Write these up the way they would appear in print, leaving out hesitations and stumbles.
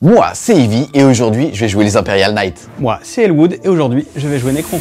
Moi, c'est Eevee et aujourd'hui, je vais jouer les Imperial Knights. Moi, c'est Elwood et aujourd'hui, je vais jouer Necron.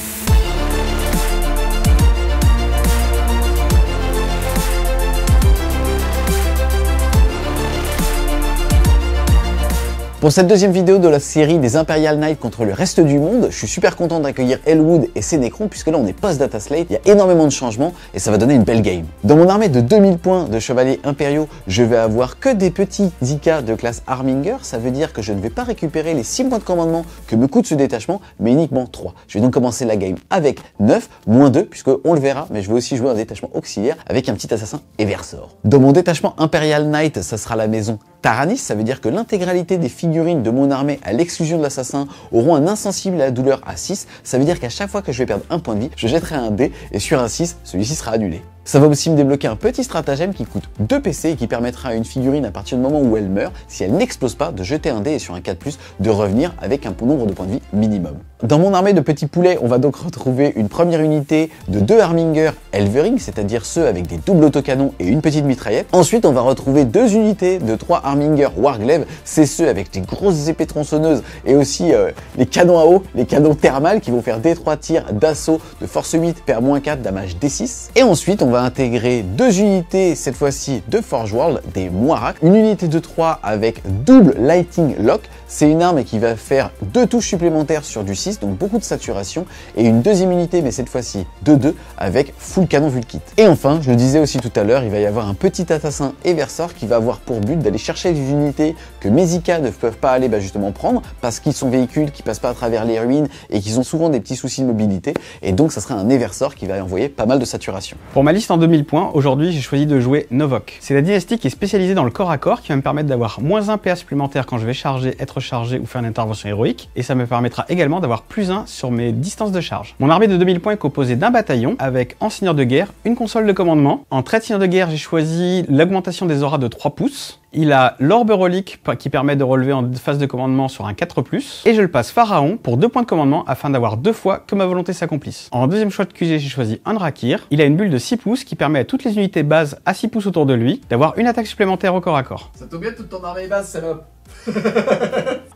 Pour cette deuxième vidéo de la série des Imperial Knights contre le reste du monde, je suis super content d'accueillir Elwood et ses Necrons puisque là on est post-data slate, il y a énormément de changements et ça va donner une belle game. Dans mon armée de 2000 points de chevaliers impériaux, je vais avoir que des petits Zika de classe Arminger, ça veut dire que je ne vais pas récupérer les 6 points de commandement que me coûte ce détachement, mais uniquement 3. Je vais donc commencer la game avec 9, moins 2, puisque on le verra, mais je vais aussi jouer un détachement auxiliaire avec un petit assassin Eversor. Dans mon détachement Imperial Knight, ça sera la maison Taranis, ça veut dire que l'intégralité des figurines de mon armée, à l'exclusion de l'assassin, auront un insensible à la douleur à 6. Ça veut dire qu'à chaque fois que je vais perdre un point de vie, je jetterai un dé et sur un 6, celui-ci sera annulé. Ça va aussi me débloquer un petit stratagème qui coûte 2 PC et qui permettra à une figurine à partir du moment où elle meurt, si elle n'explose pas, de jeter un dé et sur un 4+, de revenir avec un nombre de points de vie minimum. Dans mon armée de petits poulets, on va donc retrouver une première unité de 2 Arminger Elvering, c'est-à-dire ceux avec des doubles autocanons et une petite mitraillette. Ensuite, on va retrouver 2 unités de 3 Arminger Warglaive, c'est ceux avec des grosses épées tronçonneuses et aussi les canons à eau, les canons thermales qui vont faire D3 tirs d'assaut de force 8 per -4 damage D6. Et ensuite, on va intégrer 2 unités, cette fois-ci de Forge World, des Moirac, une unité de 3 avec double Lighting Lock, c'est une arme qui va faire 2 touches supplémentaires sur du 6, donc beaucoup de saturation, et une deuxième unité, mais cette fois-ci de 2, avec full canon Vulkit. Et enfin, je le disais aussi tout à l'heure, il va y avoir un petit assassin Eversor qui va avoir pour but d'aller chercher des unités que mes Zika ne peuvent pas aller justement prendre, parce qu'ils sont véhicules qui passent pas à travers les ruines et qu'ils ont souvent des petits soucis de mobilité, et donc ça sera un Eversor qui va envoyer pas mal de saturation. Pour ma liste en 2000 points, aujourd'hui j'ai choisi de jouer Novok. C'est la dynastie qui est spécialisée dans le corps à corps qui va me permettre d'avoir moins 1 PA supplémentaire quand je vais charger, être chargé ou faire une intervention héroïque, et ça me permettra également d'avoir plus 1 sur mes distances de charge. Mon armée de 2000 points est composée d'un bataillon avec en seigneur de guerre une console de commandement. En trait de seigneur de guerre, j'ai choisi l'augmentation des auras de 3 pouces. Il a l'orbe relique qui permet de relever en phase de commandement sur un 4+, et je le passe Pharaon pour 2 points de commandement afin d'avoir 2 fois que ma volonté s'accomplisse. En deuxième choix de QG, j'ai choisi Andrakir. Il a une bulle de 6 pouces qui permet à toutes les unités bases à 6 pouces autour de lui d'avoir une attaque supplémentaire au corps à corps. Ça tombe bien, toute ton armée basse, salope.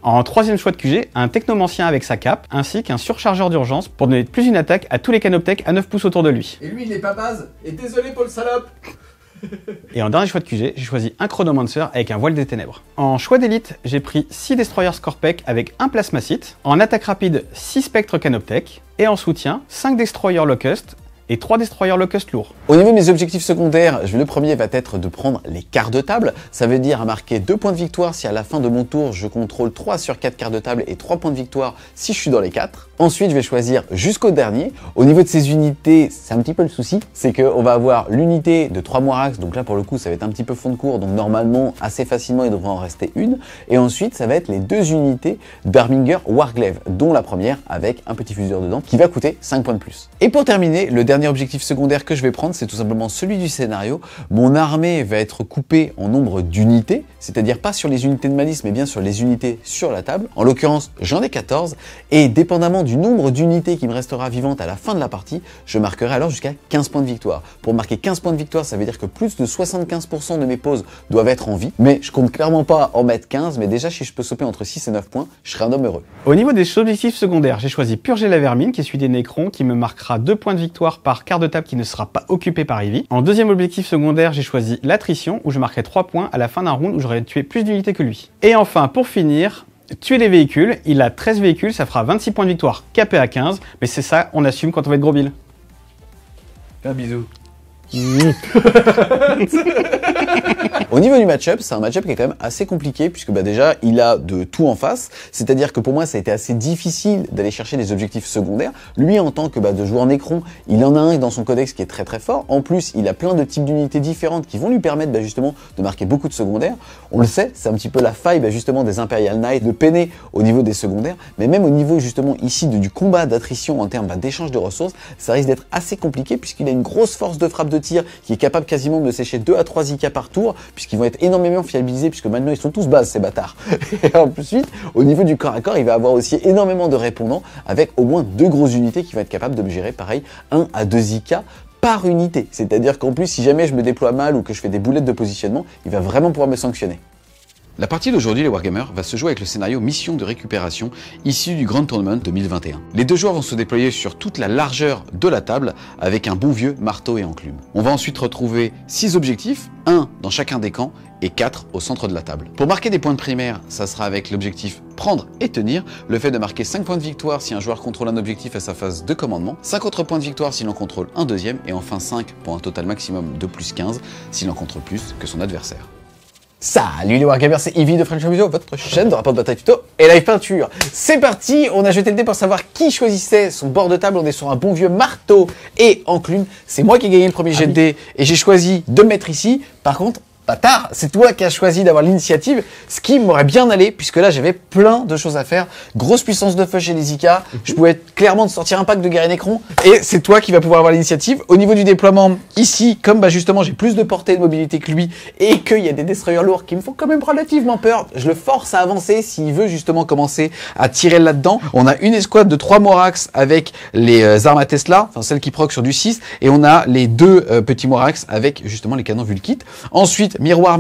En troisième choix de QG, un technomancien avec sa cape, ainsi qu'un surchargeur d'urgence pour donner plus une attaque à tous les canoptèques à 9 pouces autour de lui. Et lui, il n'est pas base, et désolé pour le salope. Et en dernier choix de QG, j'ai choisi un Chronomancer avec un voile des ténèbres. En choix d'élite, j'ai pris 6 Destroyers Scorpec avec un Plasmacite. En attaque rapide, 6 Spectres Canoptech. Et en soutien, 5 Destroyers Locust et 3 Destroyers Locust lourds. Au niveau de mes objectifs secondaires, le premier va être de prendre les quarts de table. Ça veut dire à marquer 2 points de victoire si à la fin de mon tour, je contrôle 3 sur 4 quarts de table et 3 points de victoire si je suis dans les 4. Ensuite, je vais choisir jusqu'au dernier. Au niveau de ces unités, c'est un petit peu le souci, c'est qu'on va avoir l'unité de 3 Moirax, donc là pour le coup ça va être un petit peu fond de cours, donc normalement assez facilement il devrait en rester une. Et ensuite ça va être les 2 unités d'Arminger Warglaive, dont la première avec un petit fuseur dedans qui va coûter 5 points de plus. Et pour terminer, le dernier objectif secondaire que je vais prendre, c'est tout simplement celui du scénario. Mon armée va être coupée en nombre d'unités, c'est-à-dire pas sur les unités de malice, mais bien sur les unités sur la table. En l'occurrence, j'en ai 14, et dépendamment du nombre d'unités qui me restera vivante à la fin de la partie, je marquerai alors jusqu'à 15 points de victoire. Pour marquer 15 points de victoire, ça veut dire que plus de 75% de mes pauses doivent être en vie, mais je compte clairement pas en mettre 15, mais déjà si je peux sauter entre 6 et 9 points, je serai un homme heureux. Au niveau des objectifs secondaires, j'ai choisi Purger la vermine, qui est celui des Necrons, qui me marquera 2 points de victoire par quart de table qui ne sera pas occupé par Eevee. En deuxième objectif secondaire, j'ai choisi l'attrition, où je marquerai 3 points à la fin d'un round où j'aurais tué plus d'unités que lui. Et enfin, pour finir, tuer des véhicules. Il a 13 véhicules, ça fera 26 points de victoire, capé à 15, mais c'est ça, on assume quand on va être gros bill. Un bisou. Au niveau du match-up, c'est un match-up qui est quand même assez compliqué puisque déjà il a de tout en face, c'est-à-dire que pour moi ça a été assez difficile d'aller chercher des objectifs secondaires. Lui en tant que de joueur Necron, il en a un dans son codex qui est très très fort. En plus il a plein de types d'unités différentes qui vont lui permettre justement de marquer beaucoup de secondaires. On le sait, c'est un petit peu la faille justement des Imperial Knights de peiner au niveau des secondaires, mais même au niveau justement ici du combat d'attrition en termes d'échange de ressources, ça risque d'être assez compliqué puisqu'il a une grosse force de frappe de tir qui est capable quasiment de sécher 2 à 3 Zika par tour, puisqu'ils vont être énormément fiabilisés, puisque maintenant ils sont tous bases ces bâtards. Et ensuite, au niveau du corps à corps, il va avoir aussi énormément de répondants, avec au moins 2 grosses unités qui vont être capables de me gérer pareil 1 à 2 Zika par unité. C'est-à-dire qu'en plus, si jamais je me déploie mal ou que je fais des boulettes de positionnement, il va vraiment pouvoir me sanctionner. La partie d'aujourd'hui, les Wargamers, va se jouer avec le scénario Mission de récupération issu du Grand Tournament 2021. Les deux joueurs vont se déployer sur toute la largeur de la table avec un bon vieux marteau et enclume. On va ensuite retrouver 6 objectifs, 1 dans chacun des camps et 4 au centre de la table. Pour marquer des points de primaire, ça sera avec l'objectif prendre et tenir, le fait de marquer 5 points de victoire si un joueur contrôle un objectif à sa phase de commandement, 5 autres points de victoire s'il en contrôle un deuxième et enfin 5 pour un total maximum de plus 15 s'il en contrôle plus que son adversaire. Salut les Wargamers, c'est Ivy de French Amusio, votre chaîne de rapport de bataille tuto et live peinture. C'est parti, on a jeté le dé pour savoir qui choisissait son bord de table. On est sur un bon vieux marteau et enclume. C'est moi qui ai gagné le premier jet de dé et j'ai choisi de le mettre ici. Par contre, bâtard, c'est toi qui as choisi d'avoir l'initiative, ce qui m'aurait bien allé, puisque là j'avais plein de choses à faire. Grosse puissance de feu chez les Zika, je pouvais clairement te sortir un pack de guerriers Necron, et c'est toi qui vas pouvoir avoir l'initiative. Au niveau du déploiement, ici, comme justement j'ai plus de portée et de mobilité que lui, et qu'il y a des destroyers lourds qui me font quand même relativement peur, je le force à avancer s'il veut justement commencer à tirer là-dedans. On a une escouade de 3 Morax avec les armes à Tesla, enfin celles qui proc sur du 6, et on a les 2 petits Morax avec justement les canons Vulkit. Ensuite, miroir,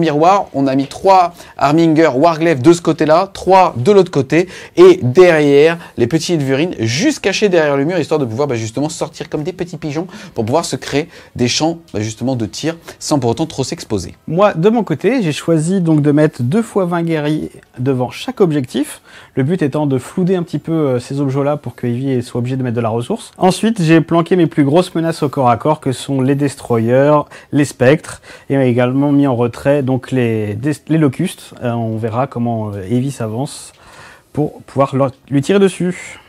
on a mis 3 Arminger Warglaive de ce côté-là, 3 de l'autre côté, et derrière, les petits Edvurines juste cachés derrière le mur, histoire de pouvoir justement sortir comme des petits pigeons pour pouvoir se créer des champs justement de tir sans pour autant trop s'exposer. Moi, de mon côté, j'ai choisi donc de mettre 2 fois 20 guerriers devant chaque objectif. Le but étant de flouder un petit peu ces objets-là pour que Ivy soit obligé de mettre de la ressource. Ensuite, j'ai planqué mes plus grosses menaces au corps à corps que sont les destroyers, les spectres, et également mis en retrait donc les locustes. On verra comment Ivy s'avance pour pouvoir lui tirer dessus.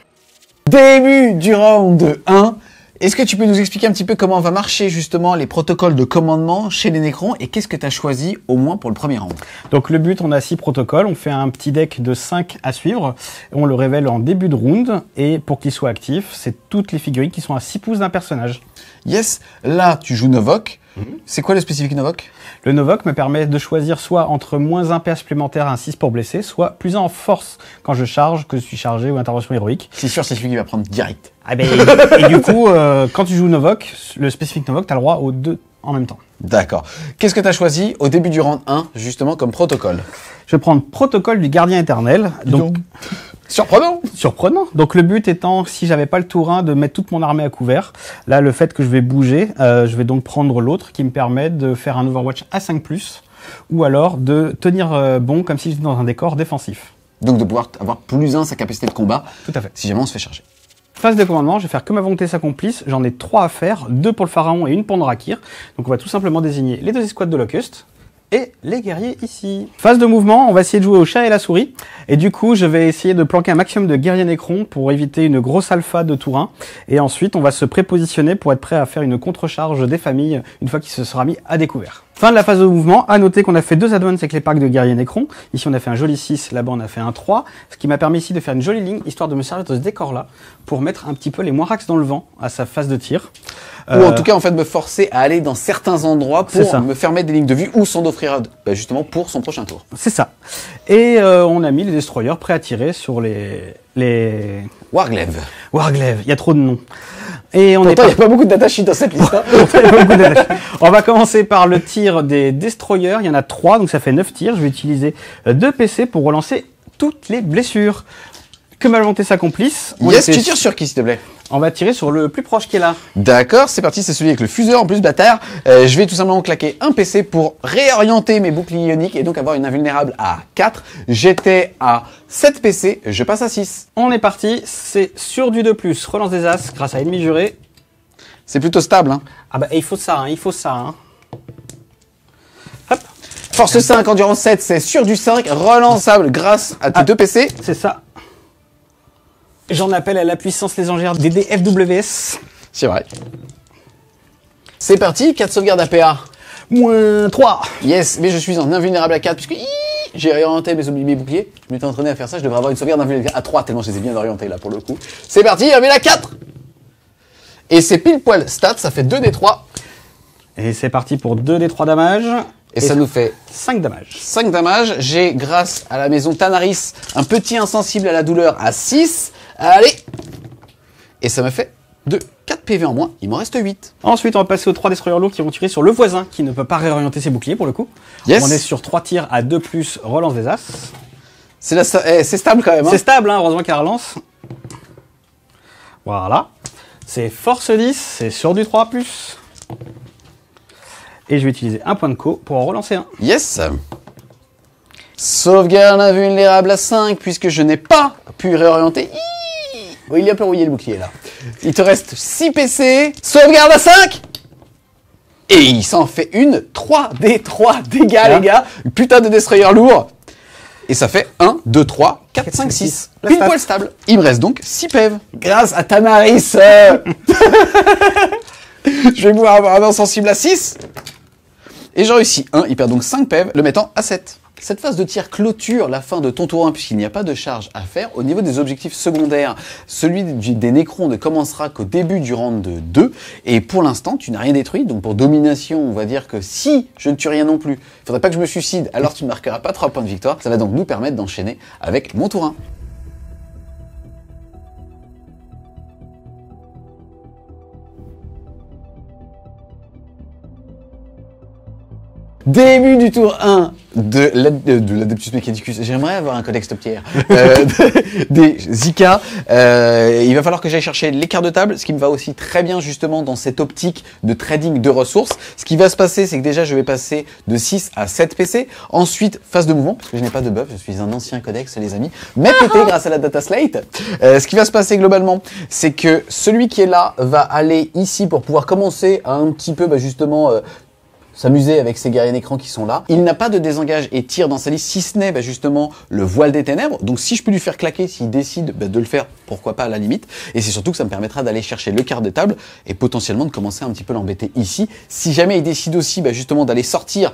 Début du round 1. Est-ce que tu peux nous expliquer un petit peu comment va marcher justement les protocoles de commandement chez les Necrons et qu'est-ce que tu as choisi au moins pour le premier round? Donc le but, on a 6 protocoles, on fait un petit deck de 5 à suivre, on le révèle en début de round et pour qu'il soit actif, c'est toutes les figurines qui sont à 6 pouces d'un personnage. Yes, là tu joues Novok. C'est quoi le spécifique Novok? Le Novok me permet de choisir soit entre moins 1 PA supplémentaire à un 6 pour blesser, soit plus 1 en force quand je charge, que je suis chargé ou intervention héroïque. C'est sûr, c'est celui qui va prendre direct. Ah ben, et du coup, quand tu joues Novok, le spécifique Novok, tu as le droit aux 2 en même temps. D'accord. Qu'est-ce que tu as choisi au début du round 1, justement, comme protocole? Je vais prendre protocole du gardien éternel. Donc surprenant. Surprenant. Donc le but étant, si j'avais pas le tour 1, de mettre toute mon armée à couvert. Là, le fait que je vais bouger, je vais donc prendre l'autre qui me permet de faire un Overwatch à 5+, ou alors de tenir bon comme si j'étais dans un décor défensif. Donc de pouvoir avoir plus 1 sa capacité de combat. Tout à fait. Si jamais on se fait charger. Phase de commandement, je vais faire que ma volonté s'accomplisse. J'en ai 3 à faire, 2 pour le pharaon et 1 pour Drakir. Donc on va tout simplement désigner les 2 escouades de Locust et les guerriers ici. Phase de mouvement, on va essayer de jouer au chat et la souris. Et du coup, je vais essayer de planquer un maximum de guerriers Necrons pour éviter une grosse alpha de tour 1. Et ensuite, on va se prépositionner pour être prêt à faire une contre-charge des familles une fois qu'il se sera mis à découvert. Fin de la phase de mouvement, à noter qu'on a fait 2 advances avec les packs de guerriers Necrons. Ici, on a fait un joli 6, là-bas, on a fait un 3. Ce qui m'a permis ici de faire une jolie ligne, histoire de me servir de ce décor-là, pour mettre un petit peu les Moirax dans le vent à sa phase de tir. Ou en tout cas, en fait, me forcer à aller dans certains endroits pour me faire mettre des lignes de vue ou s'en offrir justement pour son prochain tour. C'est ça. Et on a mis les destroyers prêts à tirer sur les Warglaive. Warglaive, il y a trop de noms. Et on pourtant, il n'y a pas beaucoup d'attachés dans cette liste. On va commencer par le tir des destroyers. Il y en a 3, donc ça fait 9 tirs. Je vais utiliser 2 PC pour relancer toutes les blessures. Que ma volonté s'accomplisse. Yes, tu tires sur qui, s'il te plaît? On va tirer sur le plus proche qui est là. D'accord, c'est parti, c'est celui avec le fuseur en plus, bâtard. Je vais tout simplement claquer un PC pour réorienter mes boucliers ioniques et donc avoir une invulnérable à 4. J'étais à 7 PC, je passe à 6. On est parti, c'est sur du 2+, relance des as grâce à ennemi juré. C'est plutôt stable, hein. Ah bah il faut ça, il faut ça. Hein. Hop. Force 5, endurance 7, c'est sur du 5, relançable grâce à tes 2 PC. C'est ça. J'en appelle à la puissance légendaire des DFWS. C'est vrai. C'est parti, 4 sauvegardes APA. -3. Yes, mais je suis en invulnérable à 4 puisque j'ai réorienté mes boucliers. Je m'étais entraîné à faire ça, je devrais avoir une sauvegarde invulnérable à 3 tellement je les ai bien orientés là pour le coup. C'est parti, mais la 4. Et c'est pile poil stat, ça fait 2d3. Et c'est parti pour 2d3 damage. Et ça nous fait 5 damage. 5 damage. J'ai, grâce à la maison Tanaris, un petit insensible à la douleur à 6. Allez. Et ça me fait 4 PV en moins, il m'en reste 8. Ensuite, on va passer aux 3 destroyers lourds qui vont tirer sur le voisin qui ne peut pas réorienter ses boucliers pour le coup. Yes. On est sur 3 tirs à 2+, relance des As. C'est stable quand même. Hein. C'est stable, hein, heureusement qu'elle relance. Voilà. C'est force 10, c'est sur du 3+. Et je vais utiliser un point de co pour en relancer un. Yes. Sauvegarde invulnérable à 5, puisque je n'ai pas pu réorienter. Oh, il est un peu rouillé le bouclier là. Il te reste 6 PC. Sauvegarde à 5. Et il s'en fait une 3D3 dégâts, les gars. Une putain de destroyer lourd. Et ça fait 1, 2, 3, 4, 5, 6. Pile poil stable. Il me reste donc 6 PEV. Grâce à Tamaris. Je vais pouvoir avoir un insensible à 6. Et j'ai réussi 1. Il perd donc 5 PEV, le mettant à 7. Cette phase de tir clôture la fin de ton tour 1 puisqu'il n'y a pas de charge à faire. Au niveau des objectifs secondaires, celui des Nécrons ne commencera qu'au début du round de 2. Et pour l'instant, tu n'as rien détruit. Donc pour domination, on va dire que si je ne tue rien non plus, il ne faudrait pas que je me suicide, alors tu ne marqueras pas 3 points de victoire. Ça va donc nous permettre d'enchaîner avec mon tour 1. Début du tour 1 de l'Adeptus Mechanicus. J'aimerais avoir un codex top tier. Des Zika. Il va falloir que j'aille chercher les cartes de table, ce qui me va aussi très bien justement dans cette optique de trading de ressources. Ce qui va se passer, c'est que déjà je vais passer de 6 à 7 PC. Ensuite, phase de mouvement, parce que je n'ai pas de buff, je suis un ancien codex les amis. Mais pété grâce à la data slate. Ce qui va se passer globalement, c'est que celui qui est là va aller ici pour pouvoir commencer à un petit peu justement... s'amuser avec ces guerriers d'écran qui sont là. Il n'a pas de désengage et tire dans sa liste, si ce n'est justement le voile des ténèbres. Donc si je peux lui faire claquer, s'il décide de le faire, pourquoi pas à la limite. Et c'est surtout que ça me permettra d'aller chercher le quart de table et potentiellement de commencer un petit peu l'embêter ici. Si jamais il décide aussi justement d'aller sortir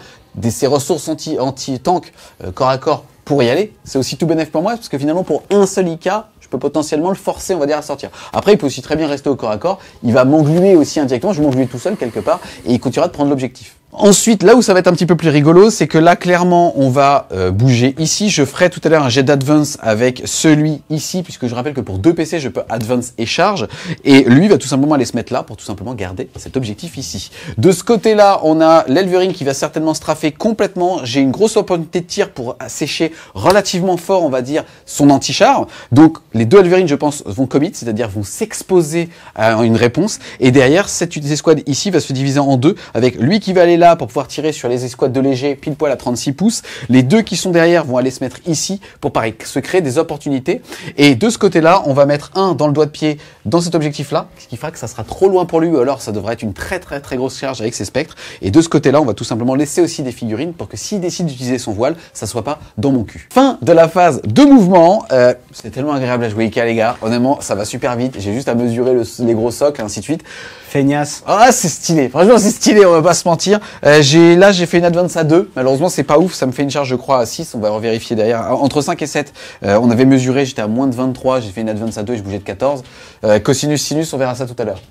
ses ressources anti-tank corps à corps pour y aller, c'est aussi tout bénéf pour moi, parce que finalement pour un seul IK, je peux potentiellement le forcer, on va dire, à sortir. Après, il peut aussi très bien rester au corps à corps. Il va m'engluer aussi indirectement. Je vais m'engluer tout seul quelque part et il continuera de prendre l'objectif. Ensuite, là où ça va être un petit peu plus rigolo, c'est que là, clairement, on va bouger ici. Je ferai tout à l'heure un jet d'advance avec celui ici, puisque je rappelle que pour 2 PC, je peux advance et charge. Et lui va tout simplement aller se mettre là pour tout simplement garder cet objectif ici. De ce côté-là, on a l'Elvering qui va certainement straffer complètement. J'ai une grosse opportunité de tir pour sécher relativement fort, on va dire, son anti-char. Donc, les deux Elvering, je pense, vont commit, c'est-à-dire vont s'exposer à une réponse. Et derrière, cette escouade ici va se diviser en deux, avec lui qui va aller là pour pouvoir tirer sur les escouades de léger pile poil à 36 pouces. Les deux qui sont derrière vont aller se mettre ici pour pareil se créer des opportunités. Et de ce côté-là, on va mettre un dans le doigt de pied dans cet objectif-là, ce qui fera que ça sera trop loin pour lui, ou alors ça devrait être une très grosse charge avec ses spectres. Et de ce côté-là, on va tout simplement laisser aussi des figurines pour que s'il décide d'utiliser son voile, ça soit pas dans mon cul. Fin de la phase de mouvement. C'est tellement agréable à jouer IK les gars. Honnêtement, ça va super vite. J'ai juste à mesurer les gros socles et ainsi de suite. Feignasse. Ah, c'est stylé. Franchement, c'est stylé, on va pas se mentir. J'ai fait une advance à 2. Malheureusement, c'est pas ouf. Ça me fait une charge, je crois, à 6. On va revérifier derrière. Entre 5 et 7. On avait mesuré, j'étais à moins de 23. J'ai fait une advance à 2 et je bougeais de 14. Cosinus, sinus, on verra ça tout à l'heure.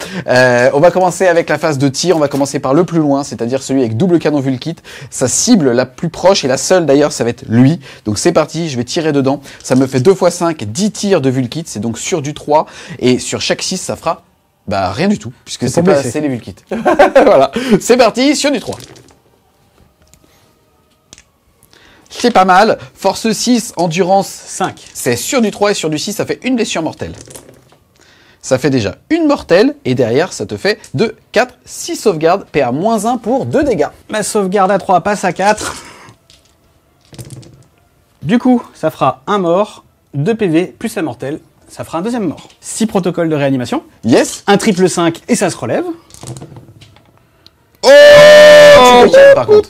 On va commencer avec la phase de tir. On va commencer par le plus loin, c'est-à-dire celui avec double canon Vulkit. Sa cible la plus proche et la seule d'ailleurs, ça va être lui. Donc c'est parti, je vais tirer dedans. Ça me fait 2 x 5, 10 tirs de Vulkit. C'est donc sur du 3. Et sur chaque 6, ça fera rien du tout, puisque c'est pas assez les Vulkits. Voilà, c'est parti, sur du 3. C'est pas mal. Force 6, endurance 5. C'est sur du 3 et sur du 6, ça fait une blessure mortelle. Ça fait déjà une mortelle, et derrière, ça te fait 2, 4, 6 sauvegardes, PA-1 pour 2 dégâts. Ma sauvegarde à 3 passe à 4. Du coup, ça fera un mort, 2 PV, plus la mortelle. Ça fera un deuxième mort. 6 protocoles de réanimation. Yes. Un triple 5 et ça se relève. Oh, par contre.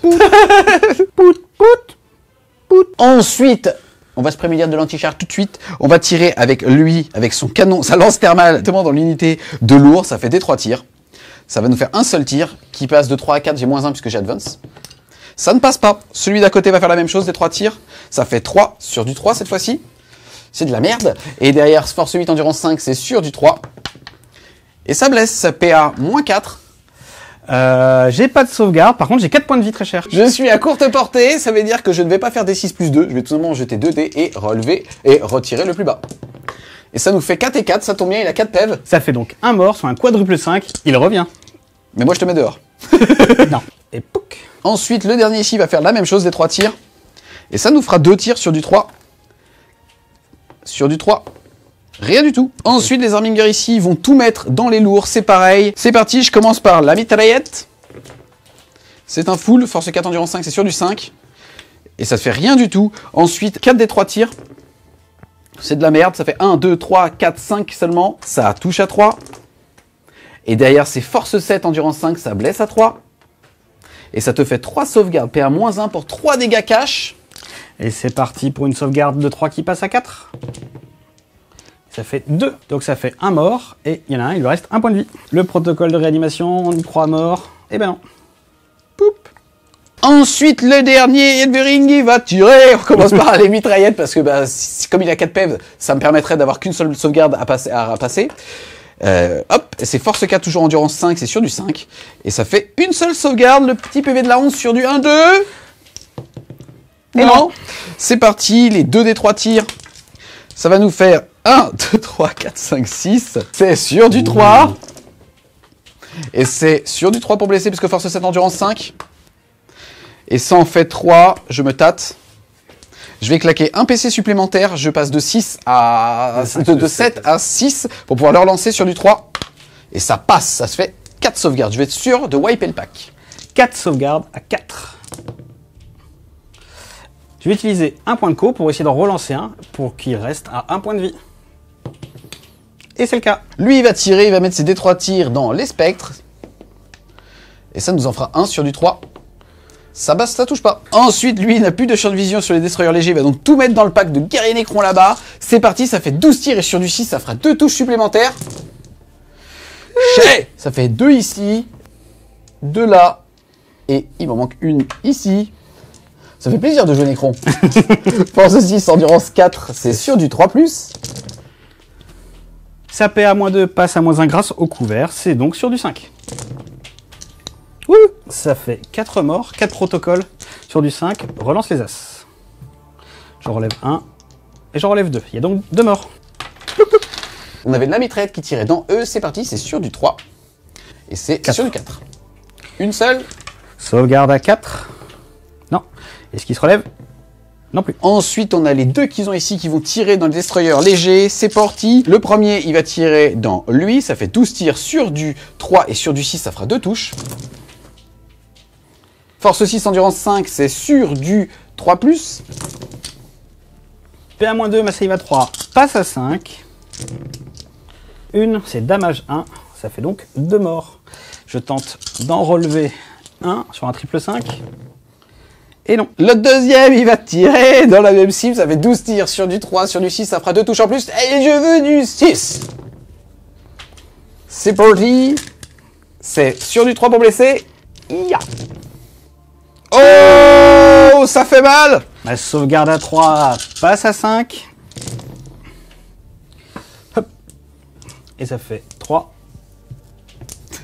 Ensuite, on va se prémunir de l'anti-char tout de suite. On va tirer avec lui, avec son canon, sa lance thermale, directement dans l'unité de lourd. Ça fait des 3 tirs. Ça va nous faire un seul tir qui passe de 3 à 4. J'ai -1 puisque j'ai advance. Ça ne passe pas. Celui d'à côté va faire la même chose, des 3 tirs. Ça fait 3 sur du 3 cette fois-ci. C'est de la merde. Et derrière, force 8, endurance 5, c'est sur du 3. Et ça blesse. PA-4. J'ai pas de sauvegarde. Par contre, j'ai 4 points de vie très cher. Je suis à courte portée. Ça veut dire que je ne vais pas faire des 6 plus 2. Je vais tout simplement jeter 2 dés et relever et retirer le plus bas. Et ça nous fait 4 et 4, ça tombe bien, il a 4 PEV. Ça fait donc un mort sur un quadruple 5, il revient. Mais moi je te mets dehors. Non. Et pouc. Ensuite, le dernier ici va faire la même chose, des 3 tirs. Et ça nous fera 2 tirs sur du 3. Sur du 3. Rien du tout. Ensuite, les armingers ici vont tout mettre dans les lourds, c'est pareil. C'est parti, je commence par la mitraillette. C'est un full, force 4, endurance 5, c'est sur du 5. Et ça ne fait rien du tout. Ensuite, 4 des 3 tirs. C'est de la merde, ça fait 1, 2, 3, 4, 5 seulement. Ça touche à 3. Et derrière, c'est force 7, endurance 5, ça blesse à 3. Et ça te fait 3 sauvegardes, PA-1 pour 3 dégâts cash. Et c'est parti pour une sauvegarde de 3 qui passe à 4. Ça fait 2. Donc ça fait un mort. Et il y en a un, il lui reste un point de vie. Le protocole de réanimation, on y croit mort. Eh ben non. Poup. Ensuite, le dernier, Edvering, il va tirer. On commence par les mitraillettes parce que comme il a 4 PEV, ça me permettrait d'avoir qu'une seule sauvegarde à passer. Hop, et c'est force 4, toujours endurance 5, c'est sur du 5. Et ça fait une seule sauvegarde, le petit PV de la 11 sur du 1-2. Et non. C'est parti, les 2 des 3 tirs. Ça va nous faire 1, 2, 3, 4, 5, 6. C'est sur du 3. Et c'est sur du 3 pour blesser, parce que force 7, endurance 5. Et ça en fait 3, je me tâte. Je vais claquer un PC supplémentaire, je passe de 6 à... de 7 à 6 pour pouvoir le relancer sur du 3. Et ça passe, ça se fait 4 sauvegardes. Je vais être sûr de wiper le pack. 4 sauvegardes à 4. Je vais utiliser un point de co pour essayer d'en relancer un pour qu'il reste à 1 point de vie. Et c'est le cas. Lui, il va tirer, il va mettre ses D3 tirs dans les spectres. Et ça nous en fera 1 sur du 3. Ça touche pas. Ensuite, lui, il n'a plus de champ de vision sur les destroyers légers. Il va donc tout mettre dans le pack de guerrier Necron là-bas. C'est parti, ça fait 12 tirs et sur du 6, ça fera 2 touches supplémentaires. Ça fait 2 ici, 2 là, et il m'en manque une ici. Ça fait plaisir de jouer Necron. Force 6, endurance 4, c'est sur du 3+. Sa PA-2 passe à -1 grâce au couvert, c'est donc sur du 5. Ouh, ça fait 4 morts, 4 protocoles sur du 5, relance les As. Je relève 1 et je relève 2. Il y a donc 2 morts. On avait de la mitraillette qui tirait dans eux, c'est parti, c'est sur du 3. Et c'est sur du 4. Une seule. Sauvegarde à 4. Non. Est-ce qu'il se relève? Non plus. Ensuite, on a les 2 qu'ils ont ici qui vont tirer dans le destroyer léger. C'est parti. Le premier, il va tirer dans lui. Ça fait 12 tirs sur du 3 et sur du 6, ça fera 2 touches. Force 6, endurance 5, c'est sur du 3+. PA-2, ma save à 3 passe à 5. Une, c'est damage 1. Ça fait donc 2 morts. Je tente d'en relever un sur un triple 5. Et non. Le deuxième, il va tirer dans la même cible. Ça fait 12 tirs sur du 3, sur du 6, ça fera 2 touches en plus. Et je veux du 6. C'est parti. C'est sur du 3 pour blesser. Ya. Oh, ça fait mal. Ma sauvegarde à 3 passe à 5. Hop. Et ça fait 3.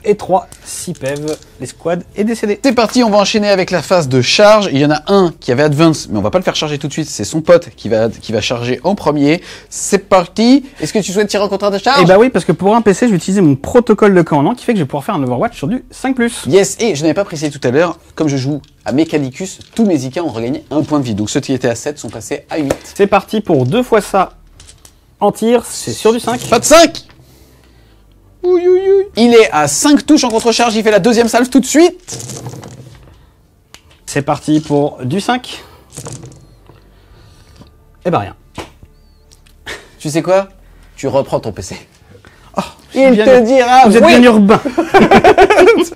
Et 3, 6 PEV, l'escouade est décédée. C'est parti, on va enchaîner avec la phase de charge. Il y en a un qui avait Advance, mais on va pas le faire charger tout de suite. C'est son pote qui va charger en premier. C'est parti. Est-ce que tu souhaites tirer en contrat de charge? Eh bah oui, parce que pour un PC, je vais utiliser mon protocole de commandant qui fait que je vais pouvoir faire un Overwatch sur du 5+. Yes, et je n'avais pas précisé tout à l'heure, comme je joue à Mechanicus, tous mes IK ont regagné 1 point de vie. Donc ceux qui étaient à 7 sont passés à 8. C'est parti pour 2 fois ça en tir, c'est sur du 5. Pas de 5. Ouh. Il est à 5 touches en contre-charge, il fait la deuxième salve tout de suite. C'est parti pour du 5. Eh ben rien. Tu sais quoi? Tu reprends ton PC. Oh, il te dira vous êtes bien urbain.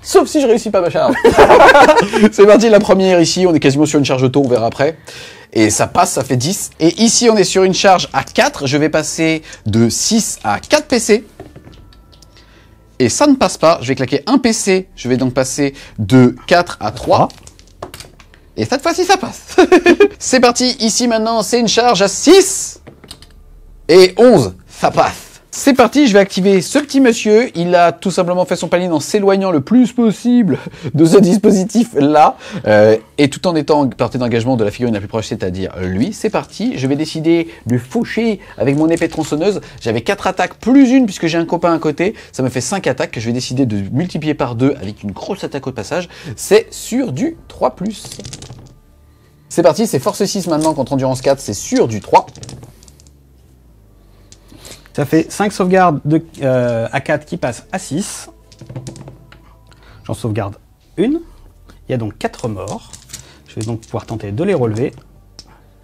Sauf si je réussis pas ma charge. C'est parti, la première ici, on est quasiment sur une charge auto, on verra après. Et ça passe, ça fait 10. Et ici, on est sur une charge à 4. Je vais passer de 6 à 4 PC. Et ça ne passe pas. Je vais claquer un PC. Je vais donc passer de 4 à 3. Et cette fois-ci, ça passe. C'est parti. Ici, maintenant, c'est une charge à 6. Et 11. Ça passe. C'est parti, je vais activer ce petit monsieur. Il a tout simplement fait son palier en s'éloignant le plus possible de ce dispositif-là. Et tout en étant en portée d'engagement de la figurine la plus proche, c'est-à-dire lui. C'est parti, je vais décider de faucher avec mon épée tronçonneuse. J'avais 4 attaques plus une puisque j'ai un copain à côté. Ça me fait 5 attaques que je vais décider de multiplier par 2 avec une grosse attaque au passage. C'est sur du 3+. C'est parti, c'est force 6 maintenant contre endurance 4. C'est sur du 3. Ça fait 5 sauvegardes de A4 qui passent à 6. J'en sauvegarde une. Il y a donc 4 morts. Je vais donc pouvoir tenter de les relever.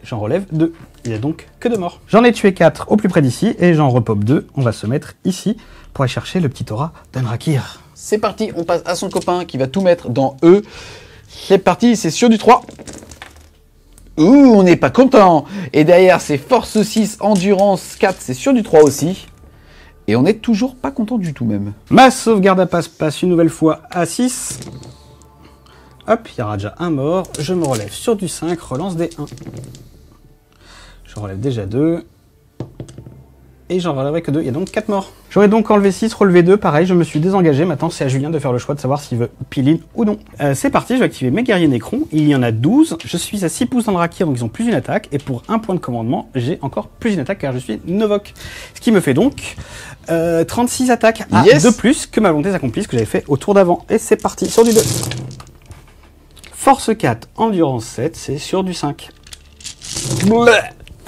J'en relève 2. Il n'y a donc que 2 morts. J'en ai tué 4 au plus près d'ici et j'en repop 2. On va se mettre ici pour aller chercher le petit aura d'Anrakir. C'est parti, on passe à son copain qui va tout mettre dans E. C'est parti, c'est sur du 3. Ouh, on n'est pas content. Et derrière, c'est force 6, endurance 4, c'est sur du 3 aussi. Et on n'est toujours pas content du tout même. Ma sauvegarde à passe une nouvelle fois à 6. Hop, il y aura déjà un mort. Je me relève sur du 5, relance des 1. Je relève déjà 2. Et j'en relèverai que 2, il y a donc 4 morts. J'aurais donc enlevé 6, relevé 2, pareil, je me suis désengagé. Maintenant, c'est à Julien de faire le choix de savoir s'il veut pile-in ou non. C'est parti, je vais activer mes guerriers Nécrons. Il y en a 12. Je suis à 6 pouces dans le Rakir, donc ils ont plus une attaque. Et pour un point de commandement, j'ai encore plus une attaque car je suis Novok. Ce qui me fait donc 36 attaques à 2 plus que ma volonté s'accomplisse que j'avais fait au tour d'avant. Et c'est parti, sur du 2. Force 4, endurance 7, c'est sur du 5.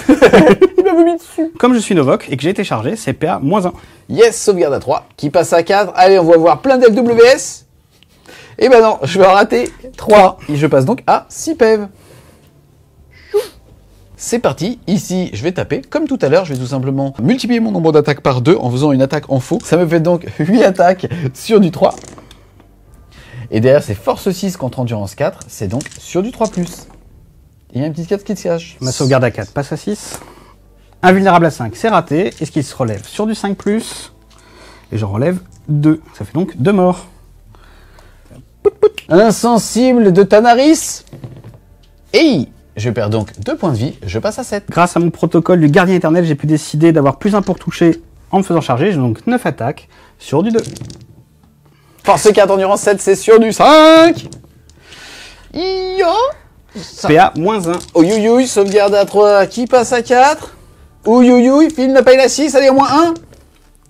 Il m'a vomi dessus. Comme je suis Novok et que j'ai été chargé, c'est PA -1. Yes, sauvegarde à 3, qui passe à 4. Allez, on va voir plein d'LWS. Et ben non, je vais en rater 3. Et je passe donc à 6 PEV. C'est parti, ici je vais taper, comme tout à l'heure, je vais tout simplement multiplier mon nombre d'attaques par 2 en faisant une attaque en faux. Ça me fait donc 8 attaques sur du 3. Et derrière c'est force 6 contre endurance 4, c'est donc sur du 3+. Il y a une petite 4 qui se cache. Ma sauvegarde à 4 passe à 6. Invulnérable à 5, c'est raté. Est-ce qu'il se relève sur du 5+. Et j'en relève 2. Ça fait donc 2 morts. Insensible de Tanaris. Et je perds donc 2 points de vie, je passe à 7. Grâce à mon protocole du gardien éternel, j'ai pu décider d'avoir plus 1 pour toucher en me faisant charger. J'ai donc 9 attaques sur du 2. Force 4, endurance 7, c'est sur du 5. Yo. PA -1. Ouïouïouï, sauvegarde à 3 qui passe à 4. Ouïouïouï, Phil n'a pas eu la 6, allez, au moins 1.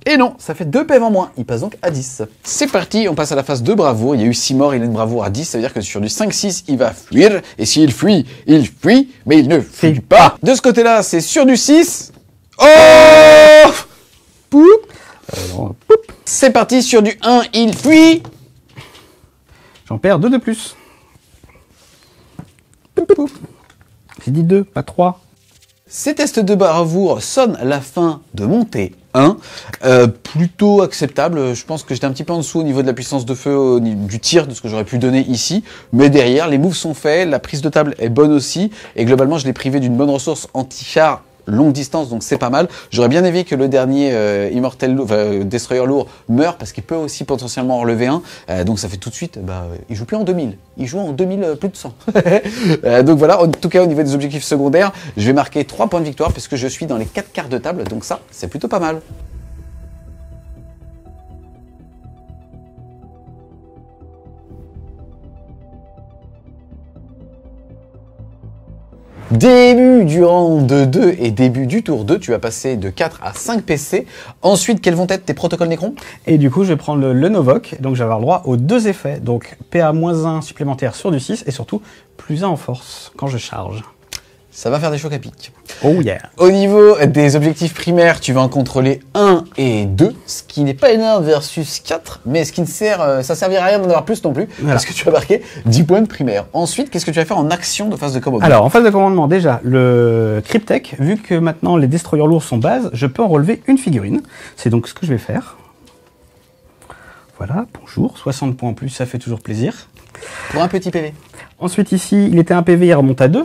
Et non, ça fait 2 PV en moins, il passe donc à 10. C'est parti, on passe à la phase de bravoure. Il y a eu 6 morts, il a une bravoure à 10, ça veut dire que sur du 5-6, il va fuir. Et s'il fuit, mais il ne fuit pas. De ce côté-là, c'est sur du 6. Oh Poup. C'est parti, sur du 1, il fuit. J'en perds 2 de plus. J'ai dit 2, pas 3. Ces tests de bravoure sonnent la fin de montée 1. Plutôt acceptable. Je pense que j'étais un petit peu en dessous au niveau de la puissance de feu, du tir, de ce que j'aurais pu donner ici. Mais derrière, les moves sont faits, la prise de table est bonne aussi. Et globalement, je l'ai privé d'une bonne ressource anti-char longue distance, donc c'est pas mal. J'aurais bien aimé que le dernier Immortel Destroyer lourd meure, parce qu'il peut aussi potentiellement en relever un. Donc ça fait tout de suite, il joue plus en 2000, il joue en 2000 plus de 100. Donc voilà, en tout cas au niveau des objectifs secondaires, je vais marquer 3 points de victoire, puisque je suis dans les 4 quarts de table, donc ça, c'est plutôt pas mal. Début du round 2 et début du tour 2, tu vas passer de 4 à 5 PC. Ensuite, quels vont être tes protocoles Nécron? Et du coup, je vais prendre le Novok, donc je vais avoir le droit aux 2 effets. Donc PA -1 supplémentaire sur du 6 et surtout plus 1 en force quand je charge. Ça va faire des chocs à pic. Oh yeah. Au niveau des objectifs primaires, tu vas en contrôler 1 et 2, ce qui n'est pas énorme versus 4, mais ce qui ne sert, ça servira à rien d'en avoir plus non plus, voilà. Parce que tu vas marquer 10 points de primaire. Ensuite, qu'est-ce que tu vas faire en action de phase de commandement? Alors, en phase de commandement, déjà, le Cryptek, vu que maintenant les destroyers lourds sont base, je peux en relever une figurine. C'est donc ce que je vais faire. Voilà, bonjour, 60 points en plus, ça fait toujours plaisir. Pour un petit PV. Ensuite, ici, il était un PV, il remonte à 2.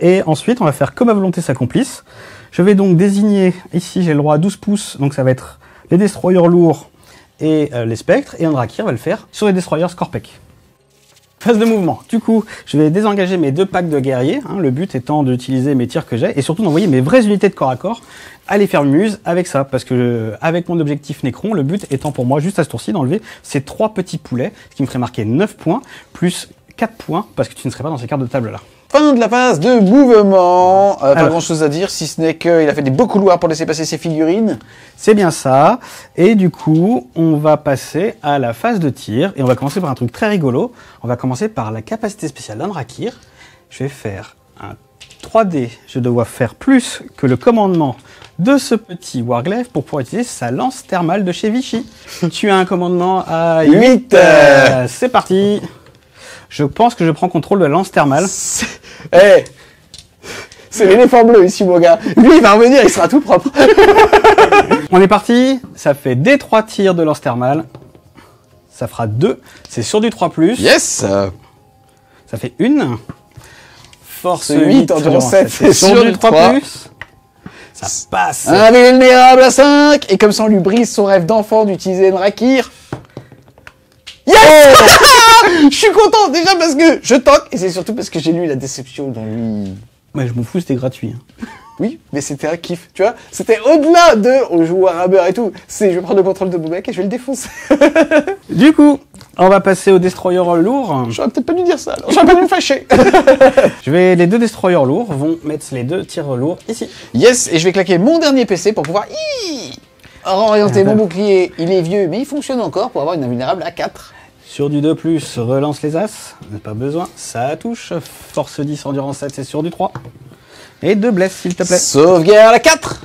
Et ensuite, on va faire que ma volonté s'accomplisse. Je vais donc désigner, ici j'ai le droit à 12 pouces, donc ça va être les destroyers lourds et les spectres, et Anrakir va le faire sur les destroyers Scorpec. Phase de mouvement. Du coup, je vais désengager mes 2 packs de guerriers. Hein, le but étant d'utiliser mes tirs que j'ai et surtout d'envoyer mes vraies unités de corps à corps à les faire muse avec ça. Parce que avec mon objectif Nécron, le but étant pour moi, juste à ce tour-ci, d'enlever ces 3 petits poulets, ce qui me ferait marquer 9 points, plus 4 points, parce que tu ne serais pas dans ces cartes de table-là. Fin de la phase de mouvement. Pas grand chose à dire, si ce n'est qu'il a fait des beaux couloirs pour laisser passer ses figurines. C'est bien ça. Et du coup, on va passer à la phase de tir. Et on va commencer par un truc très rigolo. On va commencer par la capacité spéciale d'Andrakir. Je vais faire un 3D. Je dois faire plus que le commandement de ce petit Warglaive pour pouvoir utiliser sa lance thermale de chez Vichy. Tu as un commandement à 8. C'est parti. Je pense que je prends contrôle de la lance thermale. Hey, c'est l'éléphant bleu ici, mon gars. Lui, il va revenir, il sera tout propre. On est parti. Ça fait des 3 tirs de lance thermale. Ça fera 2. C'est sur du 3+. Yes. Ça fait 1. Force 8, endurance 7, c'est sur du 3+. Ça passe. Un vulnérable à 5. Et comme ça, on lui brise son rêve d'enfant d'utiliser Ndrakir. Yes. Je suis content déjà parce que je toque et c'est surtout parce que j'ai lu la déception dans lui. Ouais, je m'en fous, c'était gratuit. Oui, mais c'était un kiff, tu vois. C'était au-delà de on joue à Warhammer et tout. C'est je vais prendre le contrôle de mon mec et je vais le défoncer. Du coup, on va passer au destroyer lourd. J'aurais peut-être pas dû dire ça, alors. J'aurais pas dû me fâcher. Les 2 destroyers lourds vont mettre les 2 tirs lourds ici. Yes, et je vais claquer mon dernier PC pour pouvoir orienter mon bouclier. Il est vieux, mais il fonctionne encore pour avoir une invulnérable à 4. Sur du 2+, relance les As. Pas besoin, ça touche. Force 10, endurance 7, c'est sur du 3. Et 2 blesses, s'il te plaît. Sauvegarde à 4.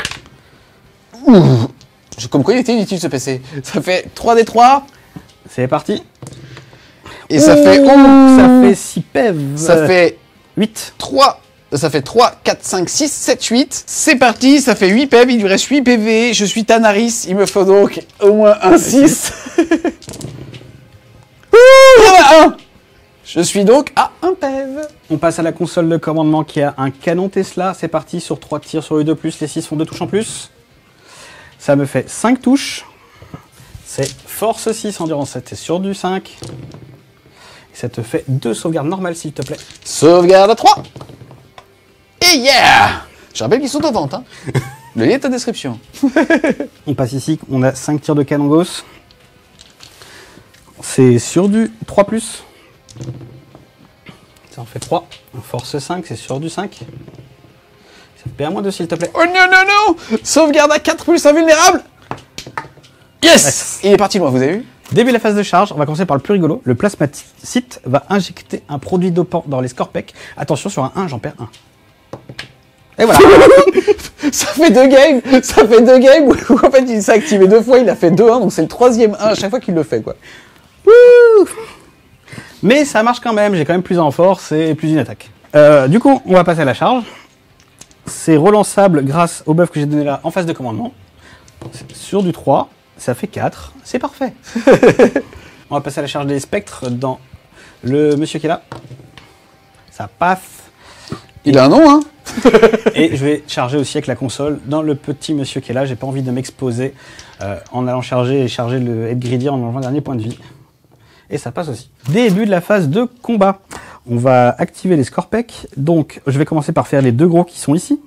Comme quoi il était inutile ce PC. Ça fait 3d3. C'est parti. Et ça fait... Ça fait 6 PEV. Ça fait 8. 3. Ça fait 3, 4, 5, 6, 7, 8. C'est parti, ça fait 8 PV, il lui reste 8 PV. Je suis Tanaris, il me faut donc au moins un 6. Il y en a un. Je suis donc à un PV. On passe à la console de commandement qui a un canon Tesla. C'est parti, sur 3 tirs sur U2+, les 6 font 2 touches en plus. Ça me fait 5 touches. C'est force 6, endurance 7, c'est sur du 5. Et ça te fait 2 sauvegardes normales, s'il te plaît. Sauvegarde à 3. Et yeah. Je rappelle qu'ils sont en vente. Hein. Le lien est en description. On passe ici, on a 5 tirs de canon Gauss. C'est sur du 3+. Ça en fait 3. Force 5, c'est sur du 5. Ça fait à-2 s'il te plaît. Oh non, non, non. Sauvegarde à 4 plus invulnérable. Yes. Il est parti loin, vous avez vu? Début de la phase de charge, on va commencer par le plus rigolo. Le plasmacite va injecter un produit dopant dans les Scorpec. Attention, sur un 1, j'en perds 1. Et voilà. Ça fait 2 games. Ça fait 2 games où en fait il s'est activé 2 fois, il a fait 2-1, donc c'est le 3e 1 à chaque fois qu'il le fait, quoi. Wouh. Mais ça marche quand même, j'ai quand même plus en force et plus une attaque. Du coup, on va passer à la charge. C'est relançable grâce au buff que j'ai donné là en phase de commandement. Sur du 3, ça fait 4, c'est parfait. On va passer à la charge des spectres dans le monsieur qui est là. Ça passe. Il a un nom, hein. Et je vais charger aussi avec la console dans le petit monsieur qui est là. J'ai pas envie de m'exposer en allant charger le Head Greedy en enlevant le dernier point de vie. Et ça passe aussi. Début de la phase de combat. On va activer les Scorpec. Donc, je vais commencer par faire les 2 gros qui sont ici.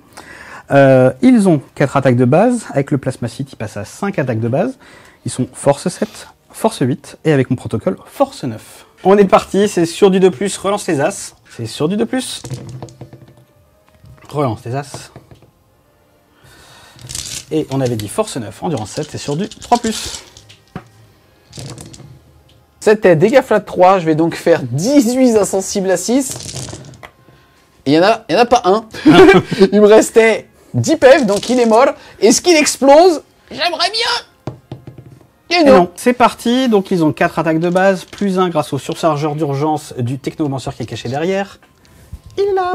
Ils ont 4 attaques de base. Avec le plasmacite, ils passent à 5 attaques de base. Ils sont force 7, force 8. Et avec mon protocole, force 9. On est parti. C'est sur du 2+, relance les As. C'est sur du 2+. Relance les As. Et on avait dit force 9, endurance 7, c'est sur du 3+. C'était dégâts flat 3, je vais donc faire 18 insensibles à 6. Et il y en a pas un. Il me restait 10 PF, donc il est mort. Est-ce qu'il explose? J'aimerais bien. Et non. C'est parti, donc ils ont 4 attaques de base, plus 1 grâce au surchargeur d'urgence du technomancer qui est caché derrière. Il est là.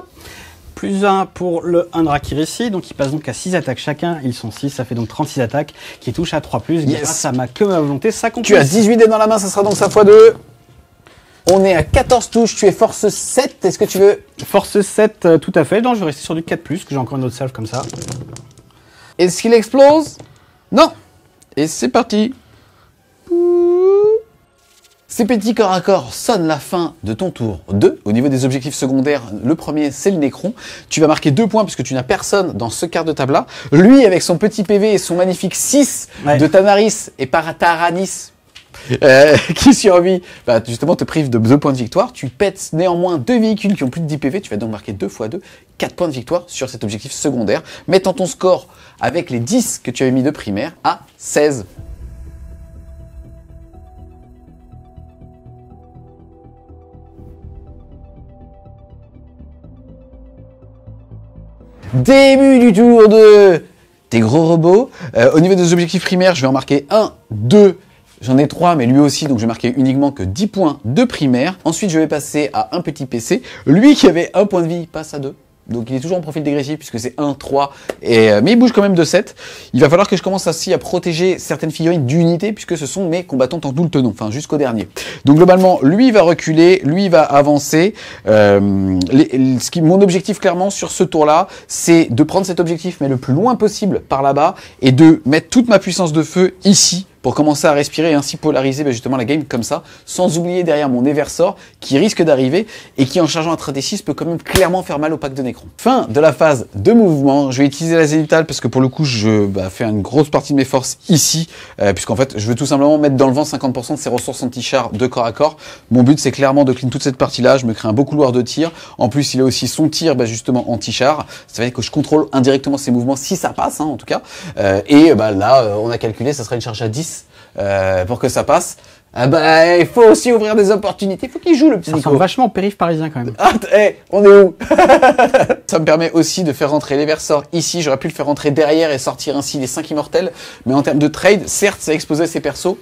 Plus 1 pour le Ndrakir ici, donc ils passent donc à 6 attaques chacun, ils sont 6, ça fait donc 36 attaques, qui touchent à 3+, yes. Grâce à ma volonté, ça compte. Tu as 18 dés dans la main, ça sera donc ça x2. On est à 14 touches, tu es force 7, est-ce que tu veux? Force 7, tout à fait, non, je vais rester sur du 4+, que j'ai encore une autre salve comme ça. Est-ce qu'il explose? Non. Et c'est parti. Ces petits corps à corps sonnent la fin de ton tour 2. Au niveau des objectifs secondaires, le premier c'est le Nécron. Tu vas marquer 2 points puisque tu n'as personne dans ce quart de table-là. Lui, avec son petit PV et son magnifique 6 de Tanaris et Parataranis, qui survit, bah, justement te prive de 2 points de victoire. Tu pètes néanmoins 2 véhicules qui ont plus de 10 PV. Tu vas donc marquer 2 x 2, 4 points de victoire sur cet objectif secondaire, mettant ton score avec les 10 que tu avais mis de primaire à 16. Début du tour de tes gros robots. Au niveau des objectifs primaires, je vais en marquer 1, 2, j'en ai 3, mais lui aussi, donc je vais marquer uniquement que 10 points de primaire. Ensuite, je vais passer à un petit PC. Lui qui avait 1 point de vie passe à 2. Donc il est toujours en profil dégressif puisque c'est 1, 3, mais il bouge quand même de 7. Il va falloir que je commence aussi à protéger certaines figurines d'unité puisque ce sont mes combattants en double tenon, enfin jusqu'au dernier. Donc globalement, lui va reculer, lui va avancer. Mon objectif clairement sur ce tour-là, c'est de prendre cet objectif mais le plus loin possible par là-bas et de mettre toute ma puissance de feu ici pour commencer à respirer et ainsi polariser justement la game comme ça, sans oublier derrière mon Eversor qui risque d'arriver et qui en chargeant un trait D6 peut quand même clairement faire mal au pack de Nécron. Fin de la phase de mouvement, je vais utiliser la zénithale parce que pour le coup je fais une grosse partie de mes forces ici, puisqu'en fait je veux tout simplement mettre dans le vent 50% de ses ressources anti-char de corps à corps. Mon but c'est clairement de clean toute cette partie-là, je me crée un beau couloir de tir, en plus il a aussi son tir justement anti-char, ça veut dire que je contrôle indirectement ses mouvements si ça passe en tout cas, là on a calculé, ça sera une charge à 10 pour que ça passe. Il faut aussi ouvrir des opportunités, il faut qu'il joue le petit Nico. Ça ressemble vachement au périph' parisien quand même. On est où? Ça me permet aussi de faire rentrer l'Eversor ici, j'aurais pu le faire rentrer derrière et sortir ainsi les 5 immortels, mais en termes de trade, certes ça exposait ses persos,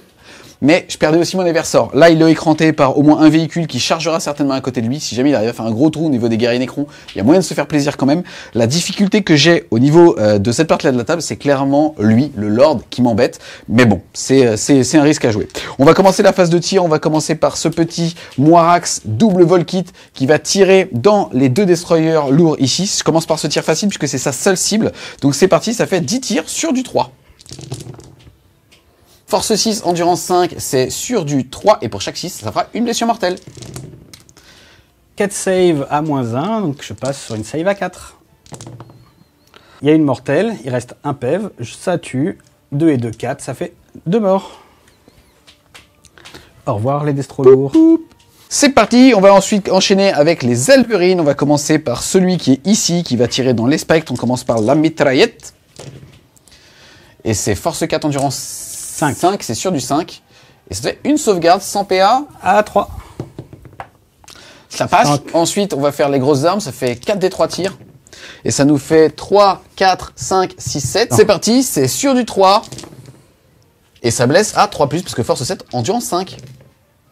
mais je perdais aussi mon Eversor. Là, il est écranté par au moins un véhicule qui chargera certainement à côté de lui. Si jamais il arrive à faire un gros trou au niveau des guerriers Nécron, il y a moyen de se faire plaisir quand même. La difficulté que j'ai au niveau de cette partie-là de la table, c'est clairement lui, le Lord, qui m'embête. Mais bon, c'est un risque à jouer. On va commencer la phase de tir. On va commencer par ce petit Moirax double Volkit qui va tirer dans les 2 destroyers lourds ici. Je commence par ce tir facile puisque c'est sa seule cible. Donc c'est parti, ça fait 10 tirs sur du 3. Force 6, endurance 5, c'est sur du 3, et pour chaque 6, ça fera une blessure mortelle. 4 save à -1, donc je passe sur une save à 4. Il y a une mortelle, il reste un PEV, ça tue, 2 et 2, 4, ça fait 2 morts. Au revoir les destros lourds. C'est parti, on va ensuite enchaîner avec les Elverines. On va commencer par celui qui est ici, qui va tirer dans les spectres. On commence par la mitraillette. Et c'est force 4, endurance 5, c'est sur du 5. Et ça fait une sauvegarde sans PA à 3. Ça passe. 5. Ensuite, on va faire les grosses armes. Ça fait 4 des 3 tirs. Et ça nous fait 3, 4, 5, 6, 7. C'est parti, c'est sur du 3. Et ça blesse à 3+, parce que force 7, endurance 5.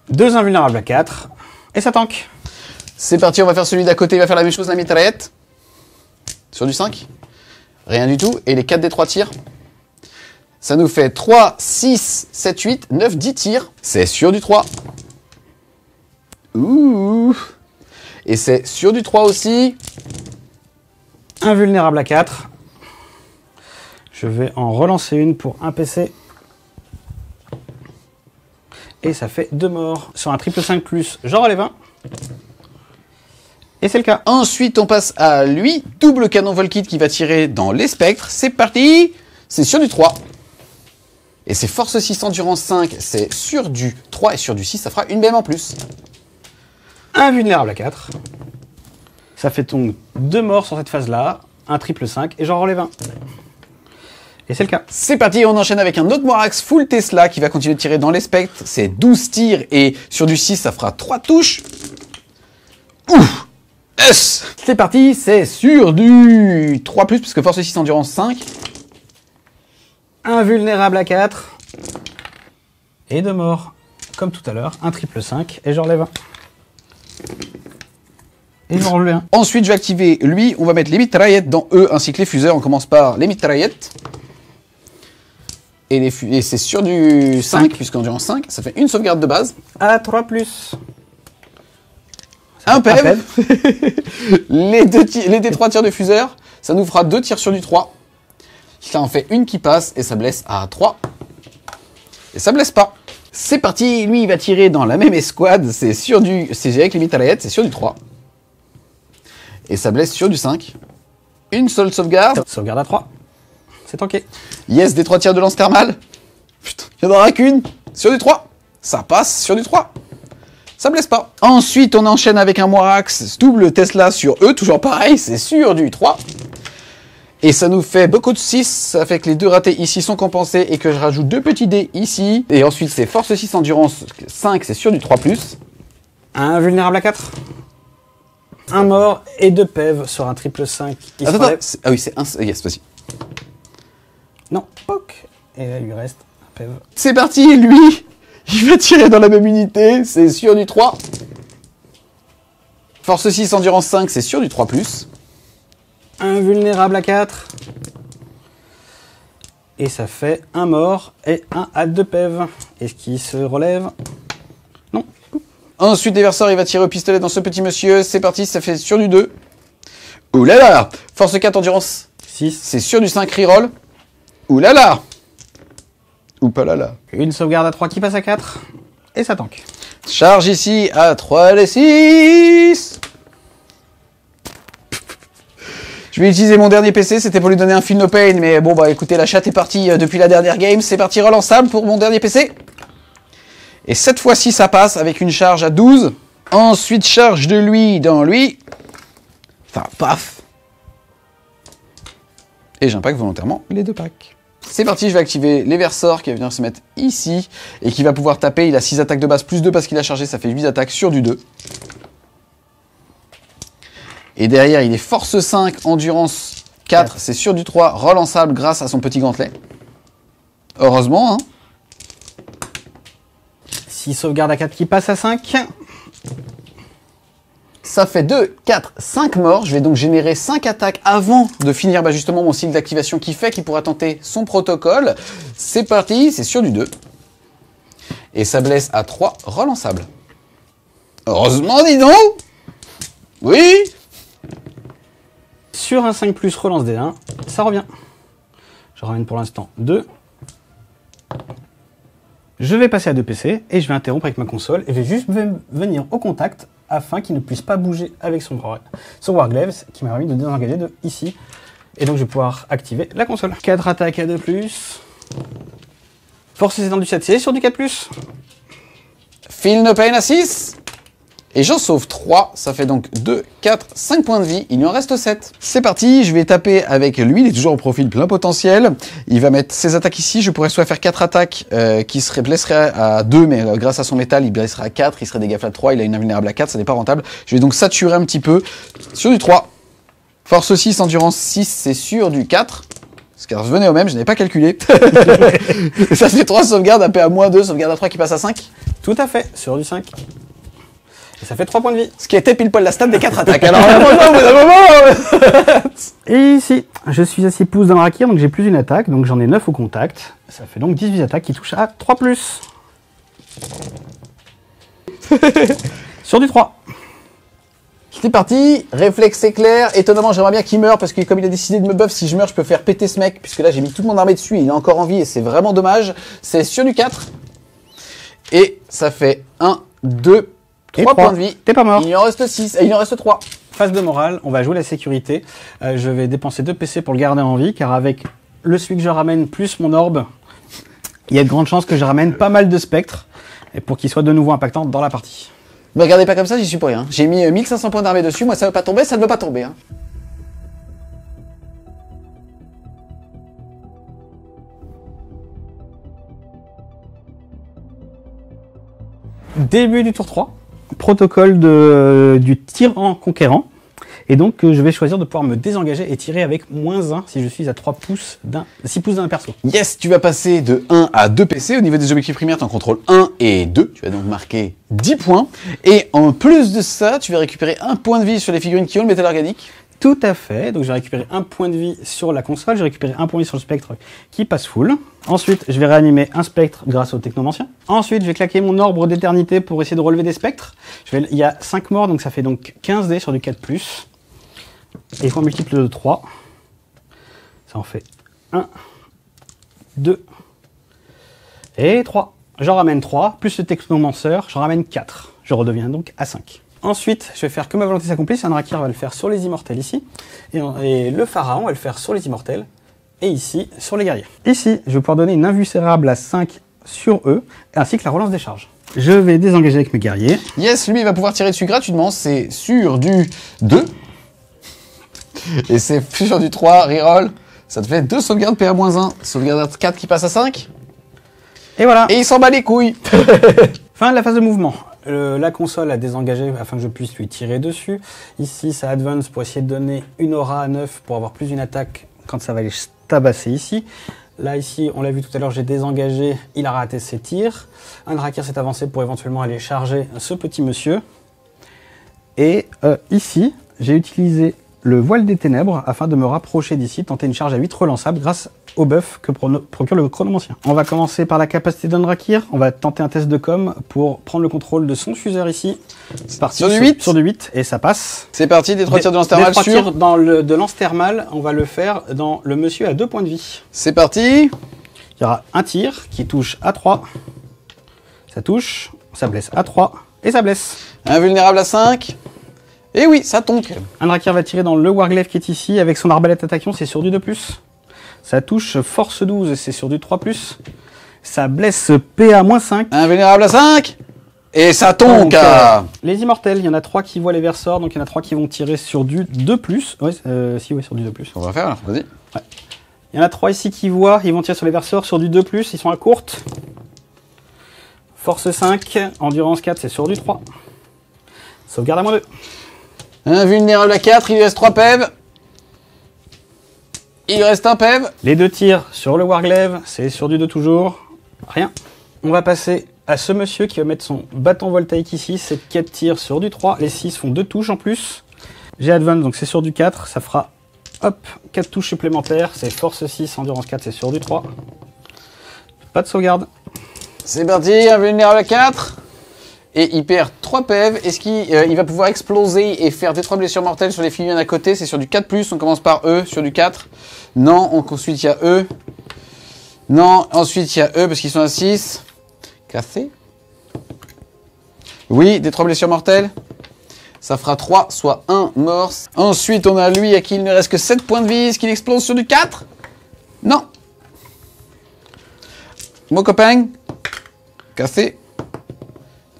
2 invulnérables à 4. Et ça tank. C'est parti, on va faire celui d'à côté. Il va faire la même chose, la mitraillette. Sur du 5. Rien du tout. Et les 4 des 3 tirs. Ça nous fait 3, 6, 7, 8, 9, 10 tirs. C'est sur du 3. Ouh. Et c'est sur du 3 aussi. Invulnérable à 4. Je vais en relancer une pour un PC. Et ça fait 2 morts. Sur un triple 5+, j'en relève un. Et c'est le cas. Ensuite, on passe à lui. Double canon Volkit qui va tirer dans les spectres. C'est parti. C'est sur du 3. Et c'est force 6, endurance 5, c'est sur du 3 et sur du 6, ça fera une BM en plus. Invulnérable à 4. Ça fait donc 2 morts sur cette phase-là, un triple 5, et j'en relève un. Et c'est le cas. C'est parti, on enchaîne avec un autre Moirax full Tesla qui va continuer de tirer dans les spectres. C'est 12 tirs et sur du 6, ça fera 3 touches. Ouf. Yes. C'est parti, c'est sur du 3+, parce que force 6, endurance 5. Invulnérable à 4. Et 2 morts. Comme tout à l'heure, un triple 5, et j'en relève un. Et j'en relève un. Ensuite, je vais activer lui. On va mettre les mitraillettes dans eux, ainsi que les fuseurs. On commence par les mitraillettes. Et c'est sur du 5, puisqu'endurance 5, ça fait une sauvegarde de base. À 3+. Un PEV. les 3 tirs de fuseur, ça nous fera 2 tirs sur du 3. Ça en fait une qui passe et ça blesse à 3. Et ça blesse pas. C'est parti, lui il va tirer dans la même escouade, c'est avec limite à la head, c'est sur du 3. Et ça blesse sur du 5. Une seule sauvegarde. Sauvegarde à 3. C'est tanké. Yes, des 3 tirs de lance thermale. Putain, il n'y en aura qu'une. Sur du 3. Ça passe sur du 3. Ça blesse pas. Ensuite, on enchaîne avec un Moirax, double Tesla sur eux, toujours pareil, c'est sur du 3. Et ça nous fait beaucoup de 6, ça fait que les 2 ratés ici sont compensés et que je rajoute 2 petits dés ici. Et ensuite, c'est force 6, endurance 5, c'est sur du 3+. Un vulnérable à 4. Un mort et 2 PEV sur un triple 5. Attends, ah oui, c'est un... Yes, vas-y. Non, poc. Et là, il lui reste un PEV. C'est parti, lui, il va tirer dans la même unité, c'est sur du 3. Force 6, endurance 5, c'est sur du 3+. Un vulnérable à 4. Et ça fait un mort et un à 2 PEV. Est-ce qu'il se relève? Non. Ensuite, déverseur, il va tirer au pistolet dans ce petit monsieur. C'est parti, ça fait sur du 2. Ouh là là. Force 4, endurance 6. C'est sur du 5, reroll. Ouh là là. Ou pas là là. Une sauvegarde à 3 qui passe à 4. Et ça tank. Charge ici à 3 les 6. Je vais utiliser mon dernier PC, c'était pour lui donner un feel no pain, mais bon bah écoutez, la chatte est partie depuis la dernière game, c'est parti relançable pour mon dernier PC. Et cette fois-ci ça passe avec une charge à 12. Ensuite charge de lui dans lui. Enfin paf. Et j'impacte volontairement les 2 packs. C'est parti, je vais activer l'Eversor qui va venir se mettre ici et qui va pouvoir taper, il a 6 attaques de base plus 2 parce qu'il a chargé, ça fait 8 attaques sur du 2. Et derrière, il est force 5, endurance 4, c'est sur du 3, relançable grâce à son petit gantelet. Heureusement, hein. 6 sauvegardes à 4 qui passe à 5. Ça fait 2, 4, 5 morts. Je vais donc générer 5 attaques avant de finir justement mon cycle d'activation qui fait qu'il pourra tenter son protocole. C'est parti, c'est sur du 2. Et ça blesse à 3, relançable. Heureusement, dis donc. Oui. Sur un 5+, relance D1, ça revient. Je ramène pour l'instant 2. Je vais passer à 2 PC et je vais interrompre avec ma console et je vais juste venir au contact afin qu'il ne puisse pas bouger avec son Warglaves qui m'a permis de désengager de ici. Et donc je vais pouvoir activer la console. 4 attaques à 2+. Force étendue 7C sur du 4+. Feel no pain à 6. Et j'en sauve 3, ça fait donc 2, 4, 5 points de vie, il lui en reste 7. C'est parti, je vais taper avec lui, il est toujours au profil plein potentiel. Il va mettre ses attaques ici, je pourrais soit faire 4 attaques qui blesseraient à 2, mais grâce à son métal, il blesserait à 4, il serait dégâts flat 3, il a une invulnérable à 4, ça n'est pas rentable. Je vais donc saturer un petit peu sur du 3. Force 6, endurance 6, c'est sur du 4. Parce qu'elle revenait au même, je n'avais pas calculé. Ça fait 3 sauvegardes, AP à -2, sauvegarde à 3 qui passe à 5. Tout à fait, sur du 5. Et ça fait 3 points de vie. Ce qui était pile poil la stat des 4 attaques. Alors, au bout d'un moment. Et ici, je suis à 6 pouces dans le Rakir, donc j'ai plus d'une attaque, donc j'en ai 9 au contact. Ça fait donc 18 attaques qui touchent à 3+. Sur du 3. C'est parti, réflexe éclair. Étonnamment, j'aimerais bien qu'il meure parce que comme il a décidé de me buff, si je meurs, je peux faire péter ce mec. Puisque là, j'ai mis toute mon armée dessus, il est encore en vie et c'est vraiment dommage. C'est sur du 4. Et ça fait 1, 2, 3 points de vie. T'es pas mort. Il en reste 6, et il en reste 3. Phase de morale, on va jouer la sécurité. Je vais dépenser 2 PC pour le garder en vie, car avec le celui que je ramène plus mon orbe, il y a de grandes chances que je ramène pas mal de spectres, et pour qu'il soit de nouveau impactant dans la partie. Me regardez pas comme ça, j'y suis pour rien. J'ai mis 1500 points d'armée dessus, moi ça veut pas tomber, ça ne veut pas tomber. Hein. Début du tour 3, protocole du tyran conquérant. Et donc je vais choisir de pouvoir me désengager et tirer avec -1 si je suis à 6 pouces d'un perso. Yes, tu vas passer de 1 à 2 PC. Au niveau des objectifs primaires, tu en contrôles 1 et 2. Tu vas donc marquer 10 points. Et en plus de ça, tu vas récupérer 1 point de vie sur les figurines qui ont le métal organique. Tout à fait, donc je vais récupérer 1 point de vie sur la console, je vais récupérer 1 point de vie sur le spectre qui passe full. Ensuite, je vais réanimer un spectre grâce au technomancien. Ensuite, je vais claquer mon orbre d'éternité pour essayer de relever des spectres. Il y a 5 morts, donc ça fait donc 15 dés sur du 4+. Et fois multiple de 3, ça en fait 1, 2 et 3. j'en ramène 3, plus le technomanceur, j'en ramène 4. Je redeviens donc à 5. Ensuite, je vais faire que ma volonté s'accomplisse. Andrakir va le faire sur les immortels ici. Et le pharaon va le faire sur les immortels. Et ici, sur les guerriers. Ici, je vais pouvoir donner une invulnérable à 5 sur eux, ainsi que la relance des charges. Je vais désengager avec mes guerriers. Yes, lui, il va pouvoir tirer dessus gratuitement. C'est sur du 2. Et c'est sur du 3, reroll. Ça te fait 2 sauvegardes PA-1. Sauvegarde 4 qui passe à 5. Et voilà. Et il s'en bat les couilles. Fin de la phase de mouvement. La console a désengagé afin que je puisse lui tirer dessus. Ici, ça advance pour essayer de donner une aura à 9 pour avoir plus d'une attaque quand ça va aller tabasser ici. Là, ici, on l'a vu tout à l'heure, j'ai désengagé, il a raté ses tirs. Andrakir s'est avancé pour éventuellement aller charger ce petit monsieur. Et ici, j'ai utilisé le voile des ténèbres afin de me rapprocher d'ici, tenter une charge à 8 relançable grâce au buff que procure le chronomancien. On va commencer par la capacité d'Andrakir. On va tenter un test de com pour prendre le contrôle de son fuseur ici. C'est parti sur du 8. Sur du 8 et ça passe. C'est parti, des 3 tirs de lance thermale sur... de lance thermale, on va le faire dans le monsieur à 2 points de vie. C'est parti. Il y aura un tir qui touche à 3. Ça touche, ça blesse à 3 et ça blesse. Invulnérable à 5. Et oui, ça tombe. Andrakir va tirer dans le Warglaive qui est ici. Avec son arbalète attaquant, c'est sur du 2+. Ça touche force 12 et c'est sur du 3+. Ça blesse PA-5. Invulnérable à 5. Et ça tombe. Donc, les immortels, il y en a 3 qui voient les vers sorts, donc il y en a 3 qui vont tirer sur du 2+. Ouais, sur du 2+. On va faire là, vas-y. Ouais. Il y en a 3 ici qui voient, ils vont tirer sur les vers sorts sur du 2+, ils sont à courte. Force 5, endurance 4, c'est sur du 3. Sauvegarde à -2. Invulnérable à 4, il lui reste 3 PEV. Il reste un PEV. Les 2 tirs sur le Warglaive, c'est sur du 2 toujours. Rien. On va passer à ce monsieur qui va mettre son bâton voltaïque ici. C'est 4 tirs sur du 3. Les 6 font 2 touches en plus. J'ai Advance, donc c'est sur du 4. Ça fera, hop, 4 touches supplémentaires. C'est force 6, endurance 4, c'est sur du 3. Pas de sauvegarde. C'est parti, invulnérable à 4. Et il perd 3 PEV. Est-ce qu'il va pouvoir exploser et faire des 3 blessures mortelles sur les filières à côté? C'est sur du 4+. On commence par E, sur du 4. Non, ensuite il y a E. Non, ensuite il y a E parce qu'ils sont à 6. Cassé. Oui, des 3 blessures mortelles. Ça fera 3, soit 1 mort. Ensuite, on a lui à qui il ne reste que 7 points de vie. Est-ce qu'il explose sur du 4? Non. Mon copain. Cassé.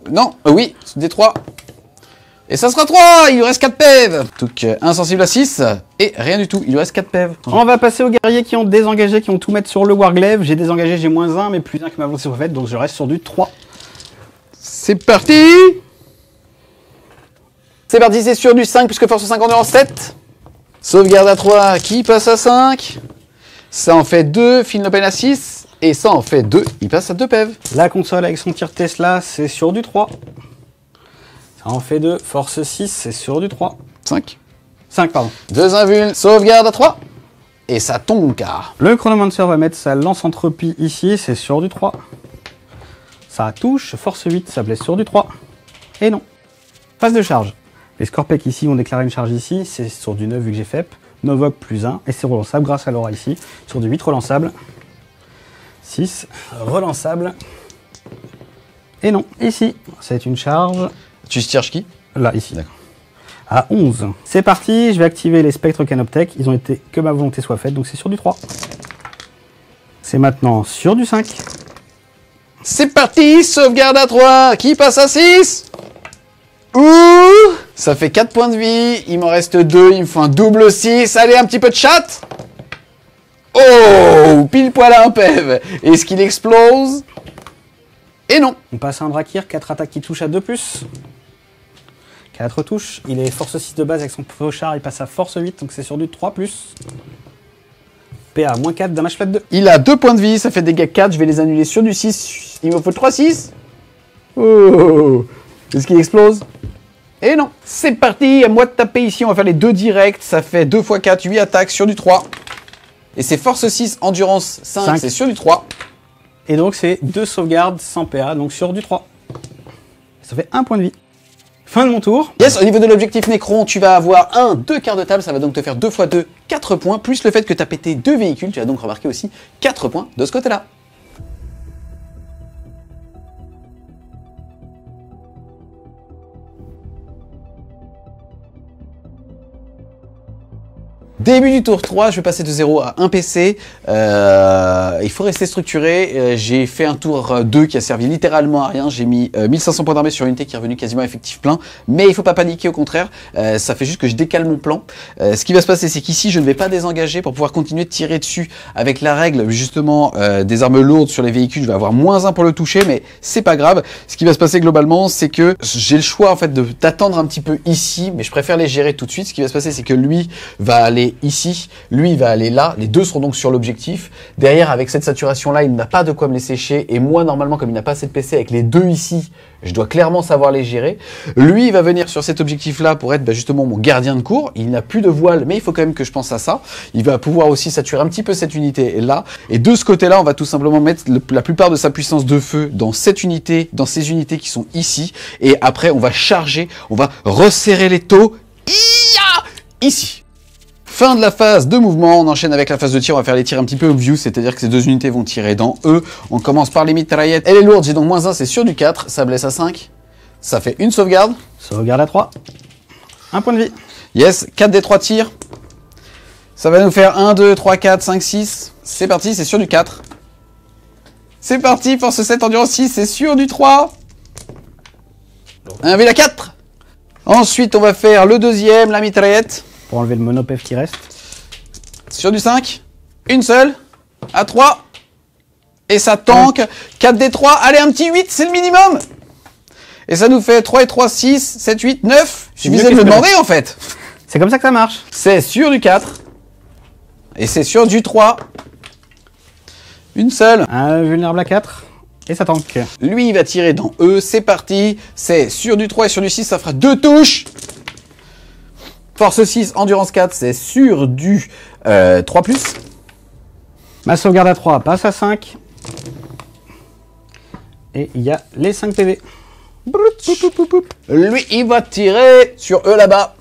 Non, oui, des 3. Et ça sera 3, il lui reste 4 PEV. Donc insensible à 6, et rien du tout, il lui reste 4 PEV. On va passer aux guerriers qui ont désengagé, qui ont tout mettre sur le Warglaive. J'ai désengagé, j'ai -1, mais plus 1 que ma volonté soit faite, donc je reste sur du 3. C'est parti. C'est parti, c'est sur du 5, puisque force 5 endurance 7. Sauvegarde à 3, qui passe à 5. Ça en fait 2, file no peine à 6. Et ça en fait 2, il passe à 2 PEV. La console avec son tir Tesla, c'est sur du 3. Ça en fait 2, force 6, c'est sur du 3. 5. 5, pardon. 2 invuls, sauvegarde à 3. Et ça tombe car. Le chronomancer va mettre sa lance entropie ici, c'est sur du 3. Ça touche, force 8, ça blesse sur du 3. Et non. Phase de charge. Les Scorpec ici vont déclarer une charge ici, c'est sur du 9 vu que j'ai FEP. Novok +1, et c'est relançable grâce à l'aura ici. Sur du 8 relançable. 6, relançable. Et non, ici, c'est une charge. Tu cherches qui? Là, ici. D'accord. À 11. C'est parti, je vais activer les Spectres Canoptech. Ils ont été que ma volonté soit faite, donc c'est sur du 3. C'est maintenant sur du 5. C'est parti, sauvegarde à 3. Qui passe à 6? Ouh, ça fait 4 points de vie. Il m'en reste 2, il me faut un double 6. Allez, un petit peu de chat. Oh, pile poil à un PEV. Est-ce qu'il explose? Et non. On passe à Andrakir, 4 attaques qui touchent à 2+. 4 touches. Il est force 6 de base avec son pochard, il passe à force 8, donc c'est sur du 3+. PA, -4, damage flat 2. Il a 2 points de vie, ça fait dégâts 4, je vais les annuler sur du 6. Il me faut 3-6. Oh. Est-ce qu'il explose? Et non. C'est parti, à moi de taper ici, on va faire les 2 directs. Ça fait 2 x 4, 8 attaques sur du 3. Et c'est force 6, endurance 5. C'est sur du 3. Et donc c'est 2 sauvegardes sans PA, donc sur du 3. Ça fait 1 point de vie. Fin de mon tour. Yes, au niveau de l'objectif Necron, tu vas avoir 2 quarts de table, ça va donc te faire 2 x 2, 4 points, plus le fait que tu as pété 2 véhicules, tu vas donc remarquer aussi 4 points de ce côté-là. Début du tour 3, je vais passer de 0 à 1 PC. Il faut rester structuré. J'ai fait un tour 2 qui a servi littéralement à rien. J'ai mis 1500 points d'armée sur une unité qui est revenue quasiment effectif plein. Mais il faut pas paniquer, au contraire. Ça fait juste que je décale mon plan. Ce qui va se passer, c'est qu'ici, je ne vais pas désengager pour pouvoir continuer de tirer dessus avec la règle, justement, des armes lourdes sur les véhicules. Je vais avoir -1 pour le toucher, mais c'est pas grave. Ce qui va se passer globalement, c'est que j'ai le choix, en fait, d'attendre un petit peu ici, mais je préfère les gérer tout de suite. Ce qui va se passer, c'est que lui va aller ici, lui va aller là, les deux seront donc sur l'objectif. Derrière, avec cette saturation là, il n'a pas de quoi me les sécher, et moi normalement, comme il n'a pas assez de PC, avec les deux ici, je dois clairement savoir les gérer. Lui, il va venir sur cet objectif là pour être justement mon gardien de cour. Il n'a plus de voile, mais il faut quand même que je pense à ça. Il va pouvoir aussi saturer un petit peu cette unité là, et de ce côté là, on va tout simplement mettre la plupart de sa puissance de feu dans cette unité, dans ces unités qui sont ici, et après on va charger, on va resserrer les taux ici. Fin de la phase de mouvement, on enchaîne avec la phase de tir, on va faire les tirs un petit peu obvious, c'est-à-dire que ces deux unités vont tirer dans eux. On commence par les mitraillettes, elle est lourde, j'ai donc -1, c'est sûr du 4, ça blesse à 5, ça fait une sauvegarde. Sauvegarde à 3, 1 point de vie. Yes, 4 des 3 tirs, ça va nous faire 1, 2, 3, 4, 5, 6, c'est parti, c'est sûr du 4. C'est parti, force 7, endurance 6, c'est sûr du 3. Un V la 4. Ensuite, on va faire le deuxième, la mitraillette. Pour enlever le monopef qui reste. Sur du 5, une seule, à 3, et ça tank, 4 des 3, allez un petit 8, c'est le minimum. Et ça nous fait 3 et 3, 6, 7, 8, 9, suffisait de me demander en fait. C'est comme ça que ça marche. C'est sur du 4, et c'est sur du 3, une seule. Un vulnérable à 4, et ça tank. Lui, il va tirer dans E, c'est parti, c'est sur du 3 et sur du 6, ça fera 2 touches. Force 6, endurance 4, c'est sur du 3+. Ma sauvegarde à 3 passe à 5. Et il y a les 5 PV. Lui, il va tirer sur E là-bas.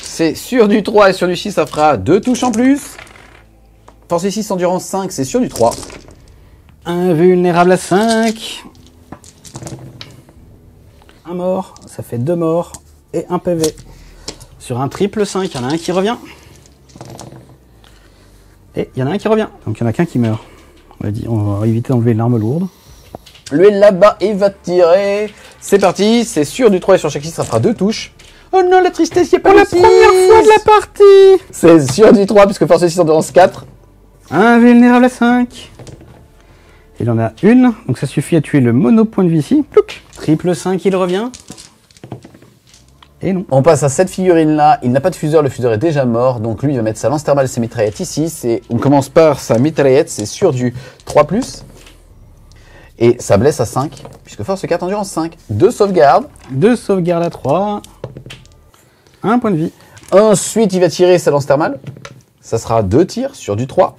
C'est sur du 3 et sur du 6, ça fera 2 touches en plus. Force 6, endurance 5, c'est sur du 3. Un vulnérable à 5. Un mort, ça fait 2 morts et 1 PV. Sur un triple 5, il y en a un qui revient. Et il y en a un qui revient. Donc il n'y en a qu'un qui meurt. On va éviter d'enlever l'arme lourde. Lui là-bas, il va tirer. C'est parti, c'est sur du 3 et sur chaque 6, ça fera 2 touches. Oh non, la tristesse, il n'y a pas la première fois de la partie. C'est sur du 3, puisque force 6, endurance 4. Un vulnérable à 5. Il en a une, donc ça suffit à tuer le mono-point de vie ici. Plouc. Triple 5, il revient. Et non. On passe à cette figurine-là. Il n'a pas de fuseur, le fuseur est déjà mort. Donc lui, il va mettre sa lance thermale et ses mitraillettes ici. On commence par sa mitraillette, c'est sur du 3+. Et ça blesse à 5, puisque force 4, endurance 5. 2 sauvegardes. 2 sauvegardes à 3. 1 point de vie. Ensuite, il va tirer sa lance thermale. Ça sera 2 tirs sur du 3.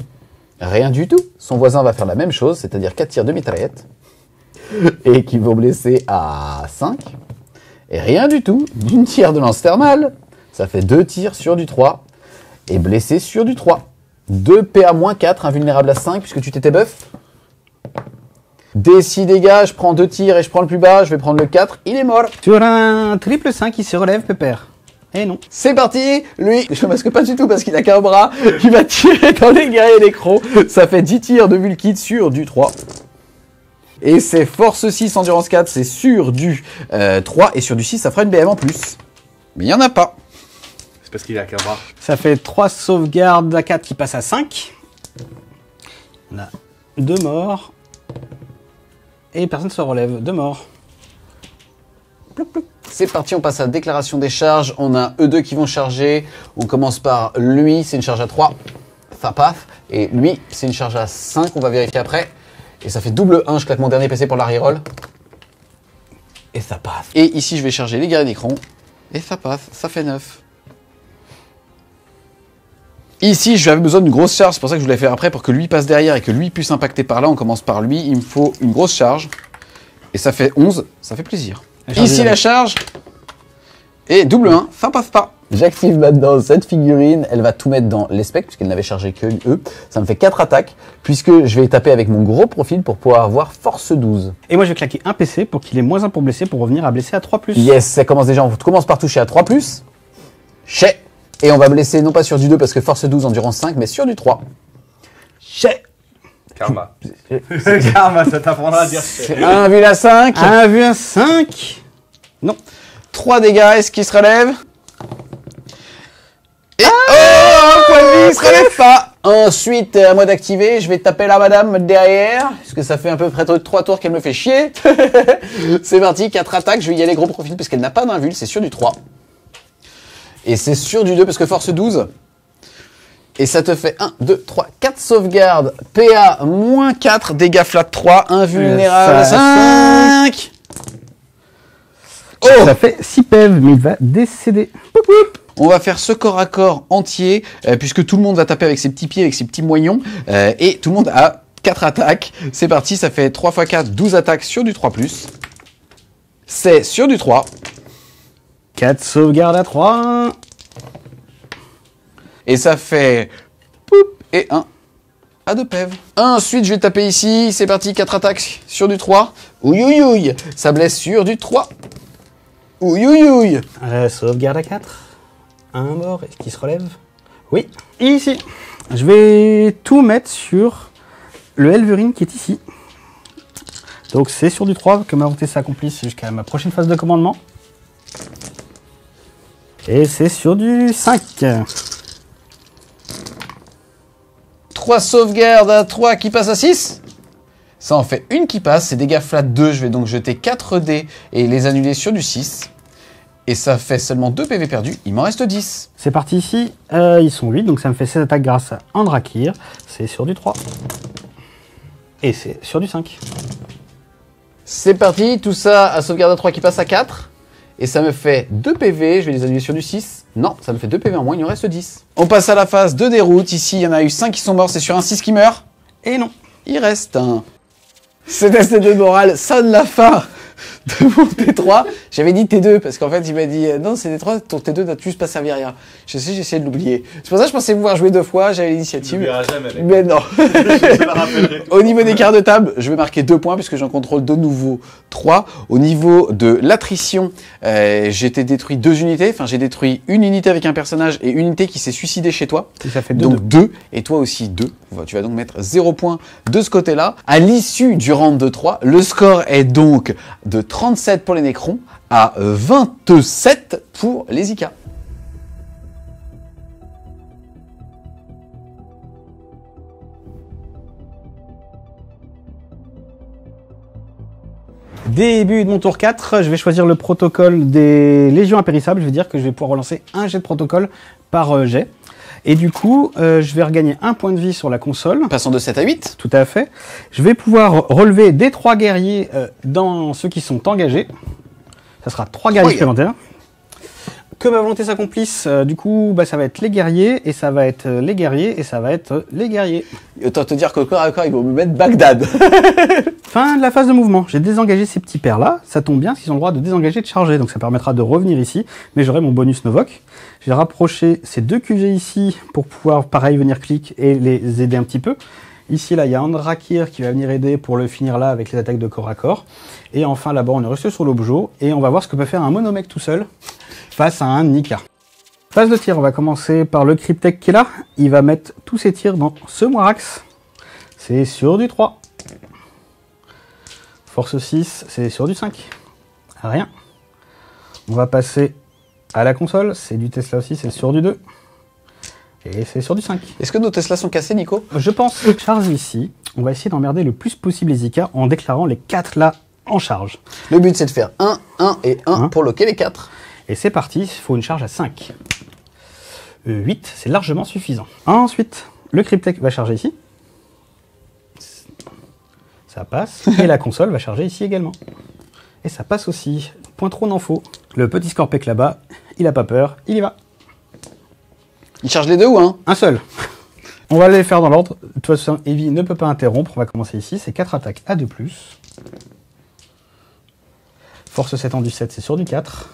Rien du tout. Son voisin va faire la même chose, c'est-à-dire 4 tirs de mitraillette. Et qui vont blesser à 5. Et rien du tout, d'une tire de lance thermale, ça fait 2 tirs sur du 3, et blessé sur du 3. 2 PA-4, invulnérable à 5, puisque tu t'étais buff. D6 dégâts, je prends 2 tirs et je prends le plus bas, je vais prendre le 4, il est mort. Sur un triple 5, il se relève, pépère. Et non. C'est parti, lui, je masque pas du tout parce qu'il a qu'un bras, il va tirer dans les guerriers et les crocs, ça fait 10 tirs de Vulkid sur du 3. Et c'est force 6, endurance 4, c'est sur du 3, et sur du 6, ça fera une BM en plus. Mais il n'y en a pas. C'est parce qu'il a qu'un bras. Ça fait 3 sauvegardes à 4 qui passent à 5. On a 2 morts. Et personne ne se relève. 2 morts. Plouc, plouc. C'est parti, on passe à la déclaration des charges. On a E2 qui vont charger. On commence par lui, c'est une charge à 3. Ça passe. Et lui, c'est une charge à 5, on va vérifier après. Et ça fait double 1, je claque mon dernier PC pour la reroll. Et ça passe. Et ici, je vais charger les guerriers d'écran. Et ça passe, ça fait 9. Ici, j'avais besoin d'une grosse charge, c'est pour ça que je voulais faire après, pour que lui passe derrière et que lui puisse impacter par là. On commence par lui, il me faut une grosse charge. Et ça fait 11, ça fait plaisir. Ici, la charge. Et double 1, ça passe pas. J'active maintenant cette figurine, elle va tout mettre dans les specs, puisqu'elle n'avait chargé que eux. Ça me fait 4 attaques, puisque je vais taper avec mon gros profil pour pouvoir avoir force 12. Et moi je vais claquer un PC pour qu'il ait -1 pour blesser, pour revenir à blesser à 3+. Yes, ça commence déjà, on commence par toucher à 3+. Chez. Et on va blesser non pas sur du 2 parce que force 12, endurance 5, mais sur du 3. Karma. Karma, ça t'apprendra à dire. 1 vu la 5. 1 vu un 5. Non. 3 dégâts, est-ce qu'il se relève? Et un point de vie, il se relève pas. Ensuite, à moi d'activer, je vais taper la madame derrière, parce que ça fait à peu près 3 tours qu'elle me fait chier. C'est parti, 4 attaques, je vais y aller gros profil, parce qu'elle n'a pas d'invul, c'est sur du 3. Et c'est sur du 2, parce que force 12. Et ça te fait 1, 2, 3, 4 sauvegardes, PA, moins 4, dégâts flat 3, invulnérable 5. Oh, ça fait 6 PV, mais il va décéder. Poup, poup. On va faire ce corps à corps entier, puisque tout le monde va taper avec ses petits pieds, avec ses petits moignons, et tout le monde a 4 attaques. C'est parti, ça fait 3 x 4, 12 attaques sur du 3+. C'est sur du 3. 4 sauvegardes à 3. Et ça fait poup, et 1 à 2 PV. Ensuite, je vais taper ici, c'est parti, 4 attaques sur du 3. Ouïe, ouïe, ouïe, ça blesse sur du 3. Ouïe, ouïe, ouïe. Sauvegarde à 4. Un mort, est-ce qu'il se relève? Oui. Et ici, je vais tout mettre sur le Elverine qui est ici. Donc c'est sur du 3 que ma volonté s'accomplisse jusqu'à ma prochaine phase de commandement. Et c'est sur du 5. 3 sauvegardes à 3 qui passent à 6. Ça en fait une qui passe, c'est dégâts flat 2. Je vais donc jeter 4 dés et les annuler sur du 6. Et ça fait seulement 2 PV perdus, il m'en reste 10. C'est parti ici, ils sont 8, donc ça me fait 16 attaques grâce à Andrakir. C'est sur du 3. Et c'est sur du 5. C'est parti, tout ça à sauvegarde à 3 qui passe à 4. Et ça me fait 2 PV, je vais les annuler sur du 6. Non, ça me fait 2 PV en moins, il nous reste 10. On passe à la phase de déroute. Ici, il y en a eu 5 qui sont morts, c'est sur un 6 qui meurt. Et non. Il reste un. Ce test de morale sonne la fin de mon T3. J'avais dit T2 parce qu'en fait il m'a dit non c'est T3, ton T2 n'a juste pas servi à rien. Je sais, j'ai essayé de l'oublier. C'est pour ça que je pensais pouvoir jouer 2 fois, j'avais l'initiative. Jamais, mais non. Je te le rappellerai. Au niveau des cartes de table, je vais marquer 2 points puisque j'en contrôle de nouveau 3. Au niveau de l'attrition, j'ai été détruit 2 unités. Enfin j'ai détruit une unité avec un personnage et une unité qui s'est suicidée chez toi. Et ça fait 2. Donc 2. Et toi aussi 2. Tu vas donc mettre 0 points de ce côté-là. À l'issue du round de 3, le score est donc de 37 pour les Nécrons à 27 pour les Ika. Début de mon tour 4, je vais choisir le protocole des Légions impérissables. Je vais dire que je vais pouvoir relancer un jet de protocole par jet. Et du coup, je vais regagner un point de vie sur la console. Passons de 7 à 8. Tout à fait. Je vais pouvoir relever des 3 guerriers dans ceux qui sont engagés. Ça sera 3 guerriers supplémentaires. Que ma volonté s'accomplisse, du coup, bah, ça va être les guerriers, et ça va être les guerriers, et ça va être les guerriers. Autant te dire qu'au corps à corps, ils vont me mettre Bagdad. Fin de la phase de mouvement. J'ai désengagé ces petits pairs-là. Ça tombe bien, ils ont le droit de désengager et de charger. Donc ça permettra de revenir ici. Mais j'aurai mon bonus Novok. J'ai rapproché ces 2 QG ici pour pouvoir, pareil, venir clic et les aider un petit peu. Ici, là, il y a Andrakir qui va venir aider pour le finir là avec les attaques de corps à corps. Et enfin, là-bas, on est resté sur l'objet. Et on va voir ce que peut faire un monomec tout seul face à un Nika. Phase de tir, on va commencer par le Cryptek qui est là. Il va mettre tous ses tirs dans ce Moirax. C'est sur du 3. Force 6, c'est sur du 5. Rien. On va passer à la console. C'est du Tesla aussi, c'est sur du 2. Et c'est sur du 5. Est-ce que nos Tesla sont cassés, Nico? Je pense. Charge ici. On va essayer d'emmerder le plus possible les Ika en déclarant les 4 là en charge. Le but, c'est de faire 1, 1 et 1 pour loquer les 4. Et c'est parti, il faut une charge à 5. 8, c'est largement suffisant. Ensuite, le Cryptek va charger ici. Ça passe. Et la console va charger ici également. Et ça passe aussi. Point trop n'en faut. Le petit Scorpec là-bas, il a pas peur, il y va. Il charge les 2 ou un? Un seul. On va les faire dans l'ordre. De toute façon, Evie ne peut pas interrompre. On va commencer ici. C'est 4 attaques à 2+. Force 7 en du 7, c'est sur du 4.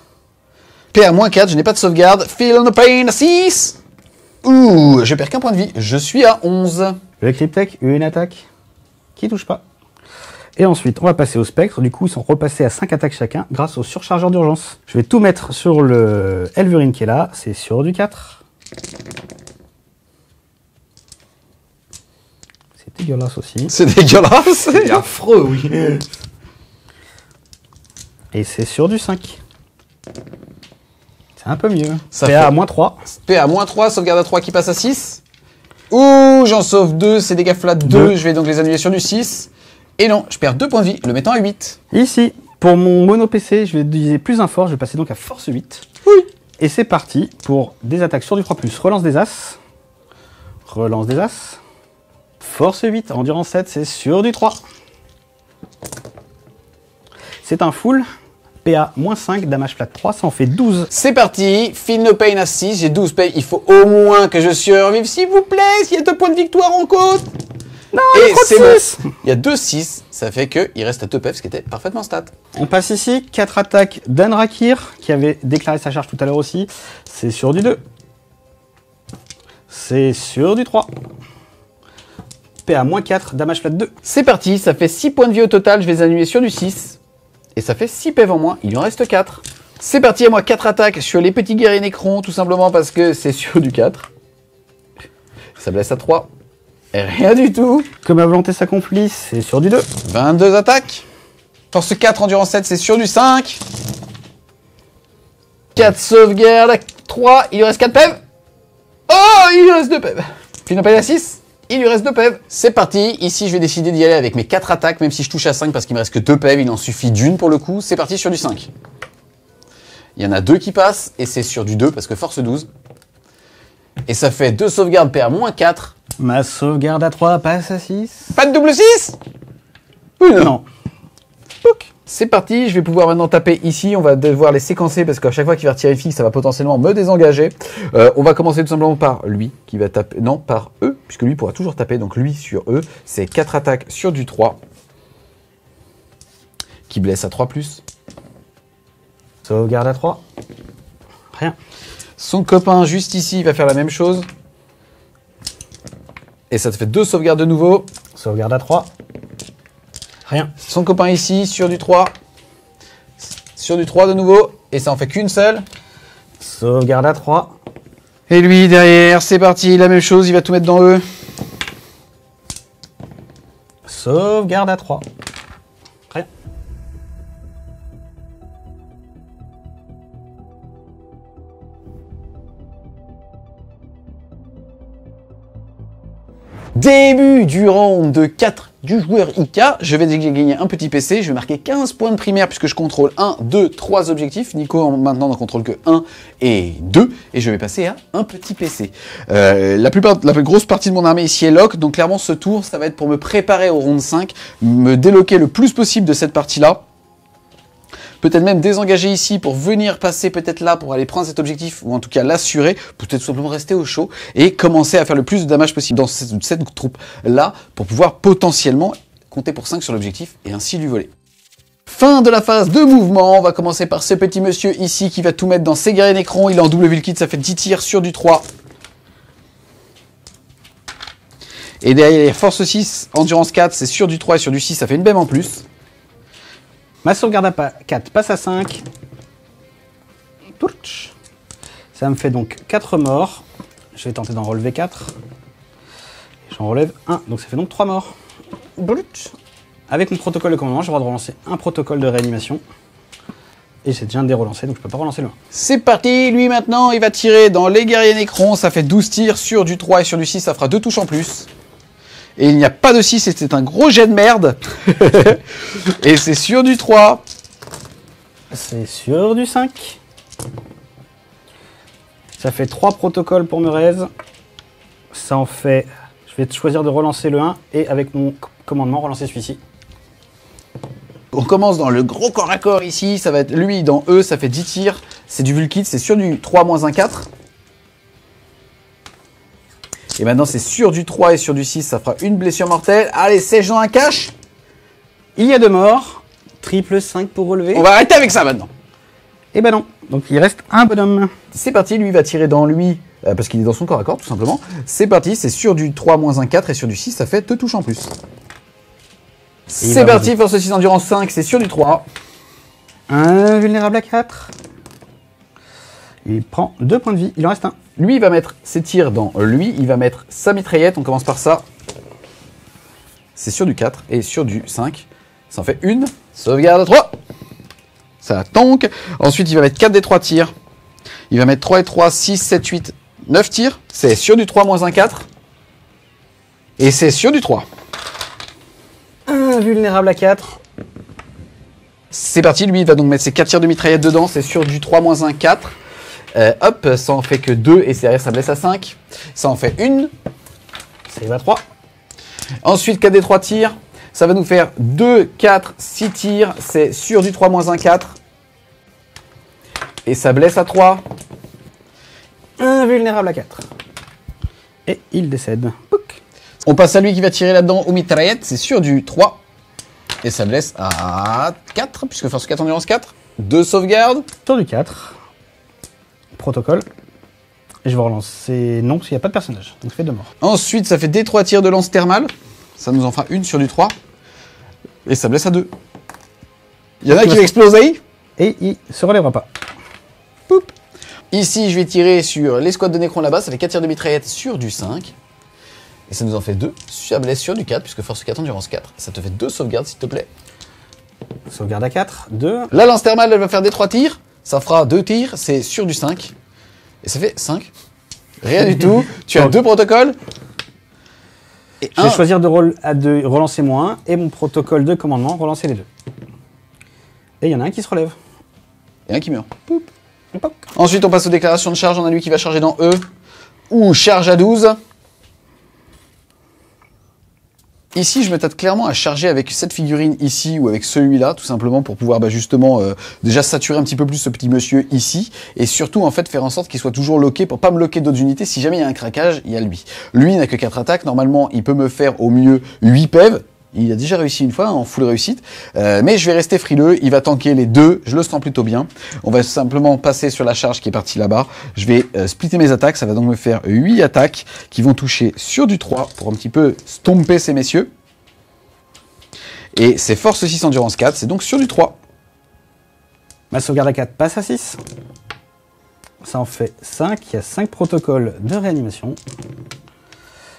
PA-4, je n'ai pas de sauvegarde. Feel the pain, 6. Ouh, je perds qu'un point de vie. Je suis à 11. Le Cryptek, une attaque qui touche pas. Et ensuite, on va passer au spectre. Du coup, ils sont repassés à 5 attaques chacun grâce au surchargeur d'urgence. Je vais tout mettre sur le Elverine qui est là. C'est sur du 4. C'est dégueulasse aussi. C'est dégueulasse. C'est affreux, oui. Et c'est sur du 5. C'est un peu mieux. Ça PA fait- à moins 3. P à moins 3, sauvegarde à 3 qui passe à 6. Ouh, j'en sauve 2, c'est dégâts flat 2. Deux. Je vais donc les annuler sur du 6. Et non, je perds 2 points de vie, le mettant à 8. Ici, pour mon mono PC, je vais utiliser plus un fort. Je vais passer donc à force 8. Oui. Et c'est parti pour des attaques sur du 3+. Relance des As. Relance des As. Force 8. Endurance 7, c'est sur du 3. C'est un full. PA moins 5, damage flat 3, ça en fait 12. C'est parti, feel no pain à 6, j'ai 12 pain, il faut au moins que je survive, s'il vous plaît, s'il y a 2 points de victoire en côte. Non, Et c'est bon. 6. Il y a 2-6, ça fait qu'il reste à 2 PEV, ce qui était parfaitement stat. On passe ici, 4 attaques d'Anrakir, qui avait déclaré sa charge tout à l'heure aussi. C'est sur du 2. C'est sur du 3. PA moins 4, damage flat 2. C'est parti, ça fait 6 points de vie au total, je vais les annuler sur du 6. Et ça fait 6 PEV en moins, il en reste 4. C'est parti, à moi 4 attaques sur les petits guerriers Nécrons, tout simplement parce que c'est sur du 4. Ça blesse à 3. Et rien du tout. Que ma volonté s'accomplit, c'est sur du 2. 22 attaques. Force 4, endurance 7, c'est sur du 5. 4 sauvegardes, 3, il lui reste 4 PEV. Oh, il lui reste 2 PEV. Puis à 6, il lui reste 2 PEV. C'est parti, ici je vais décider d'y aller avec mes 4 attaques, même si je touche à 5 parce qu'il me reste que 2 PEV, il en suffit d'une pour le coup. C'est parti sur du 5. Il y en a 2 qui passent, et c'est sur du 2 parce que force 12. Et ça fait 2 sauvegardes PA moins 4. Ma sauvegarde à 3 passe à 6. Pas de double 6. Oui, Non. C'est parti, je vais pouvoir maintenant taper ici, on va devoir les séquencer parce qu'à chaque fois qu'il va retirer fixe, ça va potentiellement me désengager. On va commencer tout simplement par lui qui va taper, non, par E, puisque lui pourra toujours taper, donc lui sur E, c'est 4 attaques sur du 3, qui blesse à 3+. Sauvegarde à 3. Rien. Son copain juste ici va faire la même chose. Et ça te fait 2 sauvegardes de nouveau. Sauvegarde à 3. Rien. Son copain ici sur du 3. Sur du 3 de nouveau. Et ça en fait qu'une seule. Sauvegarde à 3. Et lui derrière, c'est parti, la même chose, il va tout mettre dans E. Sauvegarde à 3. Rien. Début du round de 4 du joueur IK, je vais gagner un petit PC, je vais marquer 15 points de primaire puisque je contrôle 1, 2, 3 objectifs. Nico maintenant n'en contrôle que 1 et 2 et je vais passer à un petit PC. La plus grosse partie de mon armée ici est lock, donc clairement ce tour ça va être pour me préparer au round 5, me déloquer le plus possible de cette partie-là. Peut-être même désengager ici pour venir passer peut-être là pour aller prendre cet objectif ou en tout cas l'assurer, peut-être tout simplement rester au chaud et commencer à faire le plus de damage possible dans cette troupe là pour pouvoir potentiellement compter pour 5 sur l'objectif et ainsi lui voler. Fin de la phase de mouvement, on va commencer par ce petit monsieur ici qui va tout mettre dans ses guerriers Nécrons, il est en double kill, ça fait 10 tirs sur du 3. Et derrière force 6, endurance 4, c'est sur du 3 et sur du 6, ça fait une bème en plus. Ma sauvegarde à 4 passe à 5. Tourtch. Ça me fait donc 4 morts. Je vais tenter d'en relever 4. J'en relève 1, donc ça fait donc 3 morts. Tourtch. Avec mon protocole de commandement, j'ai le droit de relancer un protocole de réanimation. Et j'ai déjà dérelancé, donc je peux pas relancer le 1. C'est parti, lui maintenant, il va tirer dans les guerriers Nécrons, ça fait 12 tirs sur du 3 et sur du 6, ça fera 2 touches en plus. Et il n'y a pas de 6, c'était un gros jet de merde. Et c'est sur du 3. C'est sur du 5. Ça fait 3 protocoles pour Merez. Ça en fait... Je vais choisir de relancer le 1 et avec mon commandement relancer celui-ci. On commence dans le gros corps à corps ici, ça va être lui dans E, ça fait 10 tirs. C'est du Vulkit, c'est sur du 3 moins 1, 4. Et maintenant c'est sur du 3 et sur du 6, ça fera une blessure mortelle. Allez, sèche dans un cache. Il y a 2 morts. Triple 5 pour relever. On va arrêter avec ça maintenant. Et ben non. Donc il reste un bonhomme. C'est parti, lui va tirer dans lui, parce qu'il est dans son corps à corps tout simplement. C'est parti, c'est sur du 3 moins 1, 4 et sur du 6, ça fait 2 touches en plus. C'est parti, force 6, endurance 5, c'est sur du 3. Un vulnérable à 4. Il prend 2 points de vie. Il en reste un. Lui, il va mettre ses tirs dans lui. Il va mettre sa mitraillette. On commence par ça. C'est sur du 4 et sur du 5. Ça en fait une. Sauvegarde 3. Ça tank. Ensuite, il va mettre 4 des 3 tirs. Il va mettre 3 et 3, 6, 7, 8, 9 tirs. C'est sur du 3 moins 1, 4. Et c'est sur du 3. Invulnérable à 4. C'est parti. Lui, il va donc mettre ses 4 tirs de mitraillette dedans. C'est sur du 3 moins 1, 4. Hop, ça en fait que 2 et derrière ça blesse à 5. Ça en fait une. Ça va 3. Ensuite, 4 des 3 tirs. Ça va nous faire 2, 4, 6 tirs. C'est sur du 3 moins 1, 4. Et ça blesse à 3. Invulnérable à 4. Et il décède. Pouc. On passe à lui qui va tirer là-dedans au mitraillette. C'est sur du 3. Et ça blesse à 4, puisque force 4 endurance 4. 2 sauvegardes. Sur du 4. Protocole. Et je vais relancer. Non, parce qu'il n'y a pas de personnage. Donc ça fait 2 morts. Ensuite, ça fait des 3 tirs de lance thermale. Ça nous en fera une sur du 3. Et ça blesse à 2. Il y en a qui va exploser. Et il se relèvera pas. Poup. Ici, je vais tirer sur les squads de Necron là-bas. Ça fait 4 tirs de mitraillette sur du 5. Et ça nous en fait 2. Ça blesse sur du 4, puisque force 4 endurance 4. Ça te fait 2 sauvegardes, s'il te plaît. Sauvegarde à 4. 2. La lance thermale, elle va faire des 3 tirs. Ça fera 2 tirs. C'est sur du 5. Et ça fait 5. Rien du tout. Tu as 2 protocoles. Et Je vais choisir de relancer moins et mon protocole de commandement, relancer les 2. Et il y en a un qui se relève. Et un qui meurt. Poup. Ensuite, on passe aux déclarations de charge. On a lui qui va charger dans E. Ou charge à 12. Ici, je me tâte clairement à charger avec cette figurine ici ou avec celui-là, tout simplement pour pouvoir justement déjà saturer un petit peu plus ce petit monsieur ici et surtout en fait faire en sorte qu'il soit toujours loqué pour pas me loquer d'autres unités. Si jamais il y a un craquage, il y a lui. Lui, il n'a que 4 attaques. Normalement, il peut me faire au mieux 8 PEV. Il a déjà réussi une fois en full réussite, mais je vais rester frileux. Il va tanker les 2, je le sens plutôt bien. On va simplement passer sur la charge qui est partie là-bas. Je vais splitter mes attaques, ça va donc me faire 8 attaques qui vont toucher sur du 3 pour un petit peu stomper ces messieurs. Et c'est force 6 endurance 4, c'est donc sur du 3. Ma sauvegarde à 4 passe à 6. Ça en fait 5, il y a 5 protocoles de réanimation.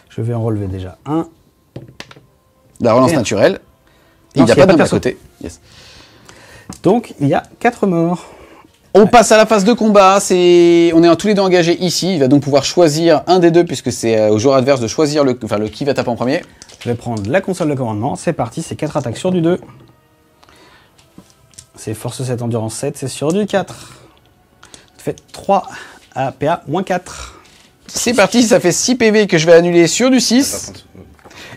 Je vais en relever déjà un. La relance naturelle. Et Non, il n'y a s'il y pas a pas d'homme de à côté. Yes. Donc il y a 4 morts. On passe à la phase de combat. On est tous les deux engagés ici. Il va donc pouvoir choisir un des deux, puisque c'est au joueur adverse de choisir le qui va taper en premier. Je vais prendre la console de commandement. C'est parti, c'est 4 attaques sur du 2. C'est force 7, endurance 7, c'est sur du 4. Ça fait 3 à PA moins 4. C'est parti, ça fait 6 PV que je vais annuler sur du 6.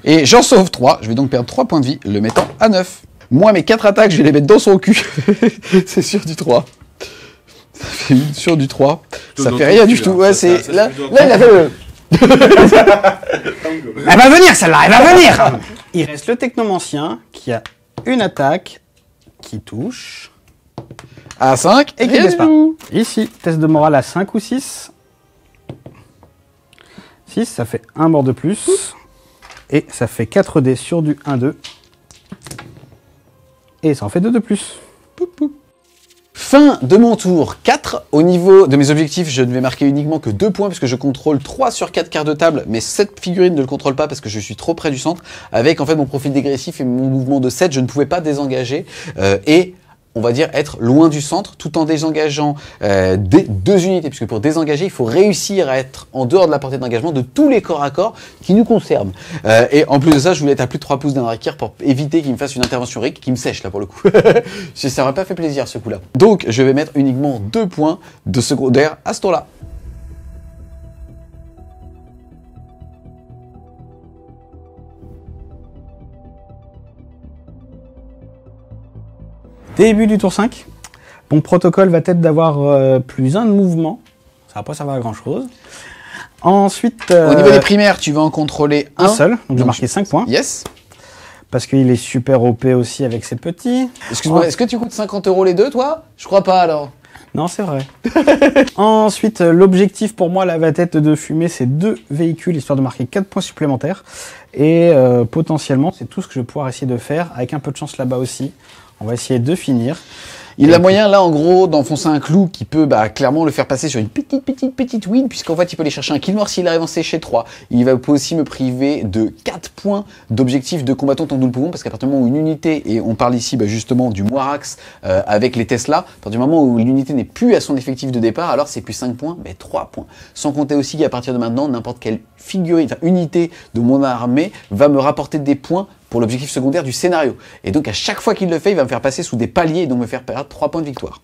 Et j'en sauve 3. Je vais donc perdre 3 points de vie, le mettant à 9. Moi, mes 4 attaques, je vais les mettre dans son cul. C'est sur du 3. Ça fait une sur du 3. Ça fait rien du tout. Ouais, c'est... Là, il a fait le... Elle va venir celle-là, elle va venir. Il reste le technomancien qui a une attaque qui touche à 5 et qui ne baisse pas. Ici, test de morale à 5 ou 6. 6, ça fait un mort de plus. Et ça fait 4 dés sur du 1-2. Et ça en fait 2 de plus. Fin de mon tour 4. Au niveau de mes objectifs, je ne vais marquer uniquement que 2 points puisque je contrôle 3 sur 4 quarts de table, mais cette figurine ne le contrôle pas parce que je suis trop près du centre. Avec en fait mon profil dégressif et mon mouvement de 7, je ne pouvais pas désengager et on va dire être loin du centre tout en désengageant des 2 unités, puisque pour désengager, il faut réussir à être en dehors de la portée d'engagement de tous les corps à corps qui nous concernent. Et en plus de ça, je voulais être à plus de 3 pouces d'un Rakir pour éviter qu'il me fasse une intervention Rick qui me sèche là pour le coup. Ça n'aurait pas fait plaisir ce coup-là. Donc je vais mettre uniquement 2 points de secondaire à ce tour-là. Début du tour 5. Mon protocole va être d'avoir plus 1 de mouvement. Ça va pas servir à grand chose. Ensuite... Au niveau des primaires, tu vas en contrôler un seul. Donc j'ai marqué 5 points. Yes. Parce qu'il est super OP aussi avec ses petits. Excuse-moi, est-ce que tu coûtes 50 € les deux, toi? Je crois pas alors. Non, c'est vrai. Ensuite, l'objectif pour moi là va être de fumer ces 2 véhicules, histoire de marquer 4 points supplémentaires. Et potentiellement, c'est tout ce que je vais pouvoir essayer de faire, avec un peu de chance là-bas aussi. On va essayer de finir. Il a moyen, là, en gros, d'enfoncer un clou qui peut clairement le faire passer sur une petite win, puisqu'en fait, il peut aller chercher un kill noir s'il arrive en séché 3. Il peut aussi me priver de 4 points d'objectif de combattant tant que nous le pouvons, parce qu'à partir du moment où une unité, et on parle ici justement du Moirax avec les Tesla, à partir du moment où l'unité n'est plus à son effectif de départ, alors c'est plus 5 points, mais 3 points. Sans compter aussi qu'à partir de maintenant, n'importe quelle figurine, unité de mon armée va me rapporter des points pour l'objectif secondaire du scénario. Et donc à chaque fois qu'il le fait, il va me faire passer sous des paliers et donc me faire perdre 3 points de victoire.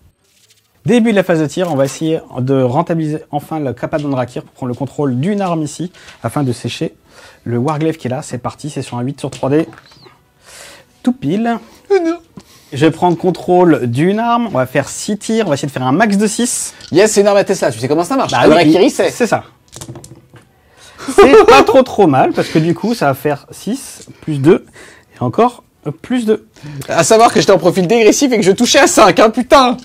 Début de la phase de tir, on va essayer de rentabiliser enfin le Kappa d'Andrakir pour prendre le contrôle d'une arme ici, afin de sécher le Warglaive qui est là. C'est parti, c'est sur un 8 sur 3D. Tout pile. Je vais prendre contrôle d'une arme, on va faire 6 tirs, on va essayer de faire un max de 6. Yes, c'est une arme à Tesla, tu sais comment ça marche? Bah oui, c'est ça. C'est pas trop mal, parce que du coup, ça va faire 6, plus 2, et encore plus 2. À savoir que j'étais en profil dégressif et que je touchais à 5, hein, putain.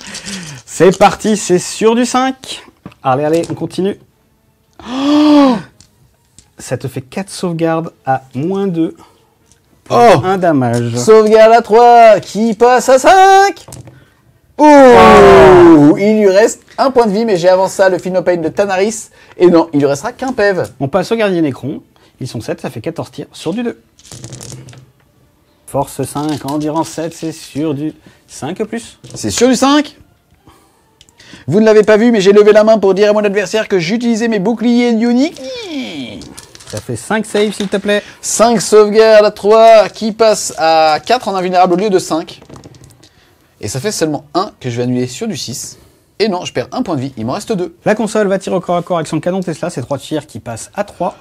C'est parti, c'est sur du 5. Allez, on continue. Oh, ça te fait 4 sauvegardes à moins 2. Pour un damage. Sauvegarde à 3, qui passe à 5. Oh, il lui reste un point de vie, mais j'ai avancé ça, le Philnopain de Tanaris. Et non, il lui restera qu'un PEV. On passe au gardien Nécron. Ils sont 7, ça fait 14 tirs sur du 2. Force 5, endurance 7, c'est sur du 5 plus. C'est sur du 5. Vous ne l'avez pas vu, mais j'ai levé la main pour dire à mon adversaire que j'utilisais mes boucliers ioniques. Ça fait 5 saves, s'il te plaît. 5 sauvegardes à 3 qui passe à 4 en invulnérable au lieu de 5. Et ça fait seulement 1 que je vais annuler sur du 6. Et non, je perds un point de vie, il m'en reste 2. La console va tirer au corps à corps avec son canon Tesla, c'est 3 tirs qui passent à 3.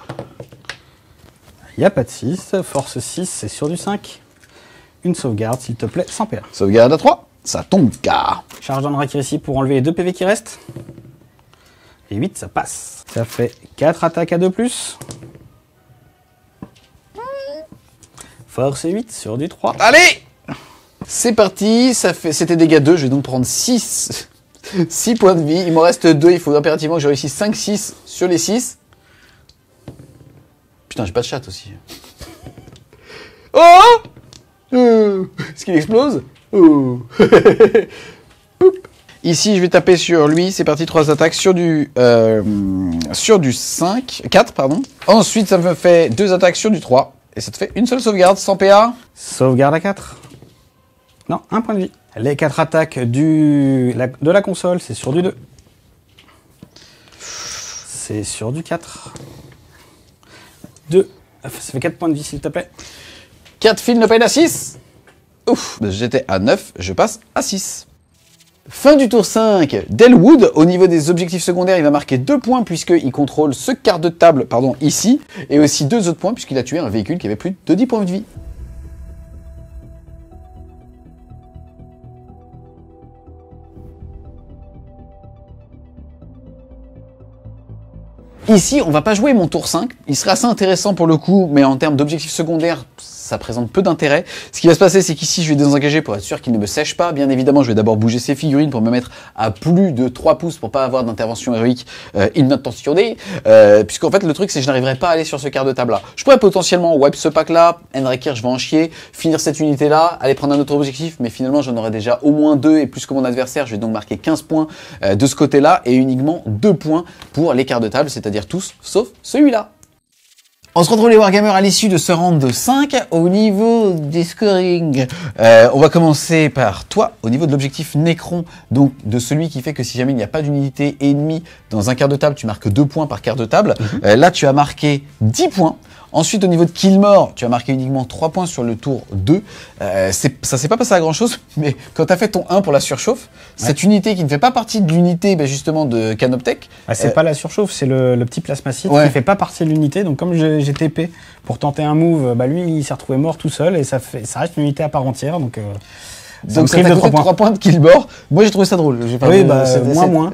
Il n'y a pas de 6. Force 6, c'est sur du 5. Une sauvegarde, s'il te plaît, sans PA. Sauvegarde à 3, ça tombe car. Charge d'Andrakir ici pour enlever les 2 PV qui restent. Et 8, ça passe. Ça fait 4 attaques à 2 plus. Force 8 sur du 3. Allez! C'est parti, c'était dégâts 2, je vais donc prendre 6 points de vie. Il m'en reste 2, il faut impérativement que je réussisse 5-6 sur les 6. Putain, j'ai pas de chat aussi. Oh! Est-ce qu'il explose? Oh. Ici, je vais taper sur lui. C'est parti, 3 attaques sur du 4, pardon. Ensuite, ça me fait 2 attaques sur du 3. Et ça te fait une seule sauvegarde, sans PA. Sauvegarde à 4. Non, un point de vie. Les 4 attaques de la console, c'est sur du 2. C'est sur du 4. 2. Ça fait 4 points de vie, s'il te plaît. 4 fils ne payent à 6. Ouf, j'étais à 9, je passe à 6. Fin du tour 5 d'Elwood. Au niveau des objectifs secondaires, il va marquer 2 points puisqu'il contrôle ce quart de table, pardon, ici. Et aussi 2 autres points puisqu'il a tué un véhicule qui avait plus de 10 points de vie. Ici, on va pas jouer mon tour 5. Il serait assez intéressant pour le coup, mais en termes d'objectifs secondaires, ça présente peu d'intérêt. Ce qui va se passer, c'est qu'ici, je vais désengager pour être sûr qu'il ne me sèche pas. Bien évidemment, je vais d'abord bouger ces figurines pour me mettre à plus de 3 pouces pour pas avoir d'intervention héroïque inattentionnée. Puisqu'en fait, le truc, c'est que je n'arriverai pas à aller sur ce quart de table-là. Je pourrais potentiellement wipe ce pack-là, Endrakir, je vais en chier, finir cette unité-là, aller prendre un autre objectif, mais finalement, j'en aurai déjà au moins 2 et plus que mon adversaire. Je vais donc marquer 15 points de ce côté-là et uniquement 2 points pour les quarts de table, c'est-à-dire tous, sauf celui-là. On se retrouve les Wargamers à l'issue de ce round de 5. Au niveau des scoring, on va commencer par toi, au niveau de l'objectif Nécron, donc de celui qui fait que si jamais il n'y a pas d'unité ennemie dans un quart de table, tu marques 2 points par quart de table. Là, tu as marqué 10 points. Ensuite, au niveau de Killmore, tu as marqué uniquement 3 points sur le tour 2. Ça s'est pas passé à grand chose, mais quand tu as fait ton 1 pour la surchauffe, cette unité qui ne fait pas partie de l'unité justement de Canoptech. C'est pas la surchauffe, c'est le petit plasmacide qui fait pas partie de l'unité. Donc comme j'ai TP pour tenter un move, lui il s'est retrouvé mort tout seul et ça reste une unité à part entière. Donc ça t'a coûté 3 points de Killmore. Moi j'ai trouvé ça drôle. Moins.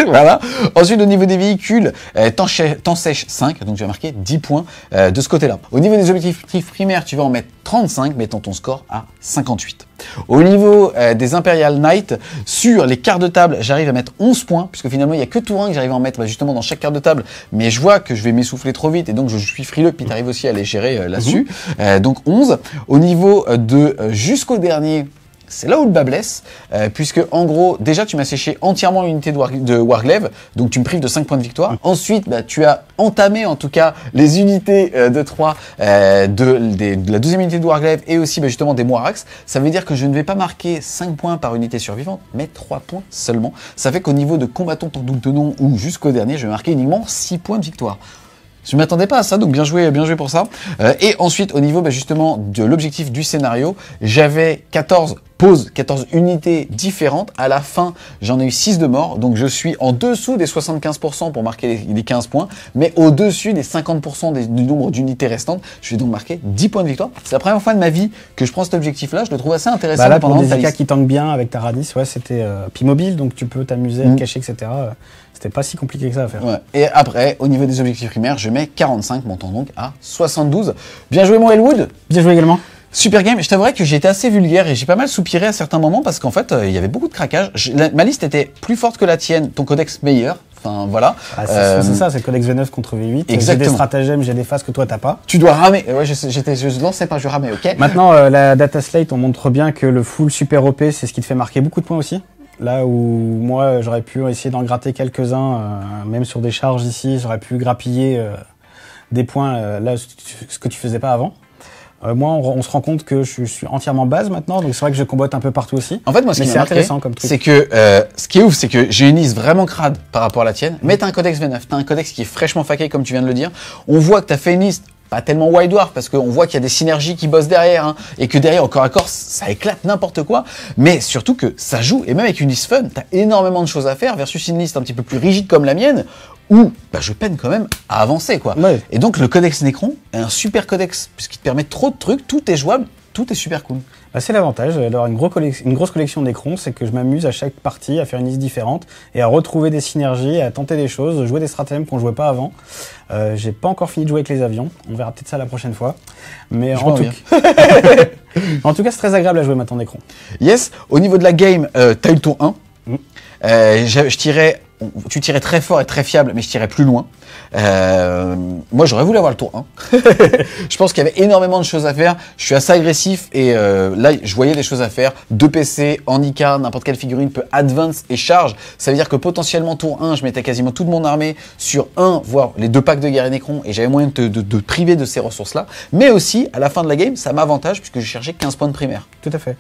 Voilà. Ensuite au niveau des véhicules, temps sèche 5, donc j'ai marqué 10 points de ce côté-là. Au niveau des objectifs primaires, tu vas en mettre 35, mettant ton score à 58. Au niveau des Imperial Knight, sur les quarts de table, j'arrive à mettre 11 points, puisque finalement il n'y a que tour 1 que j'arrive à en mettre justement dans chaque quart de table, mais je vois que je vais m'essouffler trop vite et donc je suis frileux, puis tu arrives aussi à les gérer là-dessus. Donc 11. Au niveau de jusqu'au dernier, c'est là où le bas blesse, puisque en gros, déjà tu m'as séché entièrement l'unité de Warglaive, donc tu me prives de 5 points de victoire. Ensuite, bah, tu as entamé en tout cas les unités de 3 de la deuxième unité de Warglaive et aussi bah, justement des Moirax. Ça veut dire que je ne vais pas marquer 5 points par unité survivante, mais 3 points seulement. Ça fait qu'au niveau de combattant ton doute de nom ou jusqu'au dernier, je vais marquer uniquement 6 points de victoire. Je ne m'attendais pas à ça, donc bien joué pour ça. Et ensuite, au niveau bah, justement de l'objectif du scénario, j'avais 14 pauses, 14 unités différentes. À la fin, j'en ai eu 6 de morts, donc je suis en dessous des 75% pour marquer les 15 points, mais au-dessus des 50% du nombre d'unités restantes. Je vais donc marquer 10 points de victoire. C'est la première fois de ma vie que je prends cet objectif-là. Je le trouve assez intéressant. Bah là, pour des AK qui tankent bien avec Taranis, ouais, c'était puis mobile, donc tu peux t'amuser à cacher, etc. C'était pas si compliqué que ça à faire. Ouais. Et après, au niveau des objectifs primaires, je mets 45, montant donc à 72. Bien joué mon Elwood. Bien joué également. Super game. Je t'avouerais que j'ai été assez vulgaire et j'ai pas mal soupiré à certains moments parce qu'en fait, il y avait beaucoup de craquage. Ma liste était plus forte que la tienne, ton codex meilleur. Enfin, voilà. Ah, c'est ça, c'est le codex V9 contre V8. Exactement. J'ai des stratagèmes, j'ai des phases que toi t'as pas. Tu dois ramer. Ouais, je lançais pas, je ramais, ok. Maintenant, la data slate, on montre bien que le full super OP, c'est ce qui te fait marquer beaucoup de points aussi. Là où moi, j'aurais pu essayer d'en gratter quelques-uns, même sur des charges ici, j'aurais pu grappiller des points, là, ce que tu faisais pas avant. Moi, on se rend compte que je suis entièrement base maintenant, donc c'est vrai que je combatte un peu partout aussi. En fait, moi, ce qui c'est intéressant comme truc. C'est que ce qui est ouf, c'est que j'ai une liste vraiment crade par rapport à la tienne. Mais t'as un codex V9, t'as un codex qui est fraîchement faqué, comme tu viens de le dire. On voit que t'as fait une liste pas tellement wide dwarf parce qu'on voit qu'il y a des synergies qui bossent derrière hein, et que derrière au corps à corps ça éclate n'importe quoi, mais surtout que ça joue et même avec une liste fun, t'as énormément de choses à faire versus une liste un petit peu plus rigide comme la mienne où bah, je peine quand même à avancer quoi. Ouais. Et donc le codex Necron est un super codex puisqu'il te permet trop de trucs, tout est jouable, tout est super cool. Bah, c'est l'avantage d'avoir une grosse collection d'écrans, c'est que je m'amuse à chaque partie à faire une liste différente et à retrouver des synergies, à tenter des choses, jouer des stratagèmes qu'on jouait pas avant. J'ai pas encore fini de jouer avec les avions, on verra peut-être ça la prochaine fois. Mais en tout cas, c'est très agréable à jouer maintenant d'écran. Yes, au niveau de la game, t'as eu le tour 1. Tu tirais très fort et très fiable, mais je tirais plus loin. Moi, j'aurais voulu avoir le tour 1. Je pense qu'il y avait énormément de choses à faire. Je suis assez agressif et là, je voyais des choses à faire. 2 PC, en IK, n'importe quelle figurine peut advance et charge. Ça veut dire que potentiellement, tour 1, je mettais quasiment toute mon armée sur 1, voire les 2 packs de guerrier Necron et j'avais moyen de priver de ces ressources-là. Mais aussi, à la fin de la game, ça m'avantage puisque je cherchais 15 points de primaire. Tout à fait.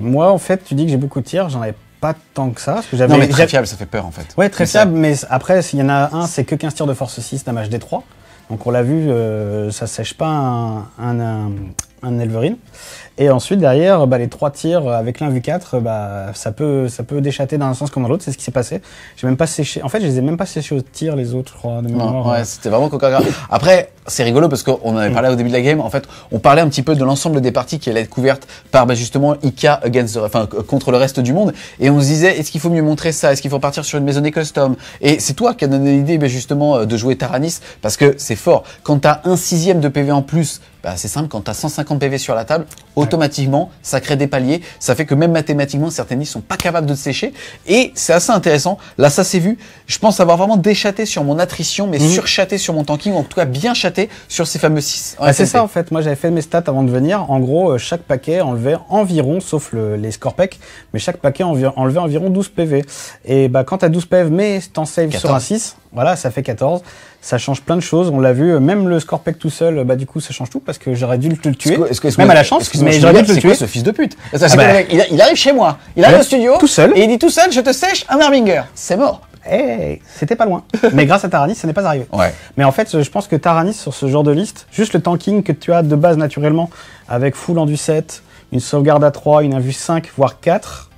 Moi, en fait, tu dis que j'ai beaucoup de tirs, j'en avais pas tant que ça. Parce que non mais très fiable, ça fait peur en fait. Ouais, très fiable, mais après, s'il y en a un, c'est que 15 tirs de force 6, damage D3. Donc on l'a vu, ça sèche pas un Elverine. Et ensuite, derrière, bah, les 3 tirs avec l'1v4, bah, ça peut déchater dans un sens comme dans l'autre, c'est ce qui s'est passé. J'ai même pas séché. En fait, je les ai même pas séchés au tir, les autres, je crois, de mémoire. Non, ouais, c'était vraiment coca. Après, c'est rigolo parce qu'on en avait parlé au début de la game. En fait, on parlait un petit peu de l'ensemble des parties qui allaient être couvertes par bah, justement IK contre le reste du monde. Et on se disait, est-ce qu'il faut mieux montrer ça? Est-ce qu'il faut partir sur une maisonnée custom? Et c'est toi qui as donné l'idée bah, justement de jouer Taranis parce que c'est fort. Quand t'as 1/6 de PV en plus, bah, c'est simple, quand tu as 150 PV sur la table, automatiquement, ça crée des paliers. Ça fait que même mathématiquement, certaines listes sont pas capables de te sécher. Et c'est assez intéressant. Là, ça s'est vu. Je pense avoir vraiment déchaté sur mon attrition, mais surchaté sur mon tanking, ou en tout cas bien chaté sur ces fameux 6. Bah, c'est ça, en fait. Moi, j'avais fait mes stats avant de venir. En gros, chaque paquet enlevait environ, sauf les score packs, mais chaque paquet enlevait environ 12 PV. Et bah, quand tu as 12 PV, mais t'en save 14. sur un 6, voilà, ça fait 14. Ça change plein de choses, on l'a vu, même le score pack tout seul, bah du coup ça change tout parce que j'aurais dû le tuer, même à la chance, mais j'aurais dû le tuer. C'est quoi ce fils de pute? Il arrive chez moi, il arrive au studio, tout seul, et il dit tout seul, je te sèche un Harbinger. C'est mort. Eh, c'était pas loin. Mais grâce à Taranis, ça n'est pas arrivé. Ouais. Mais en fait, je pense que Taranis, sur ce genre de liste, juste le tanking que tu as de base naturellement, avec full endu 7, une sauvegarde à 3, une invue 5, voire 4,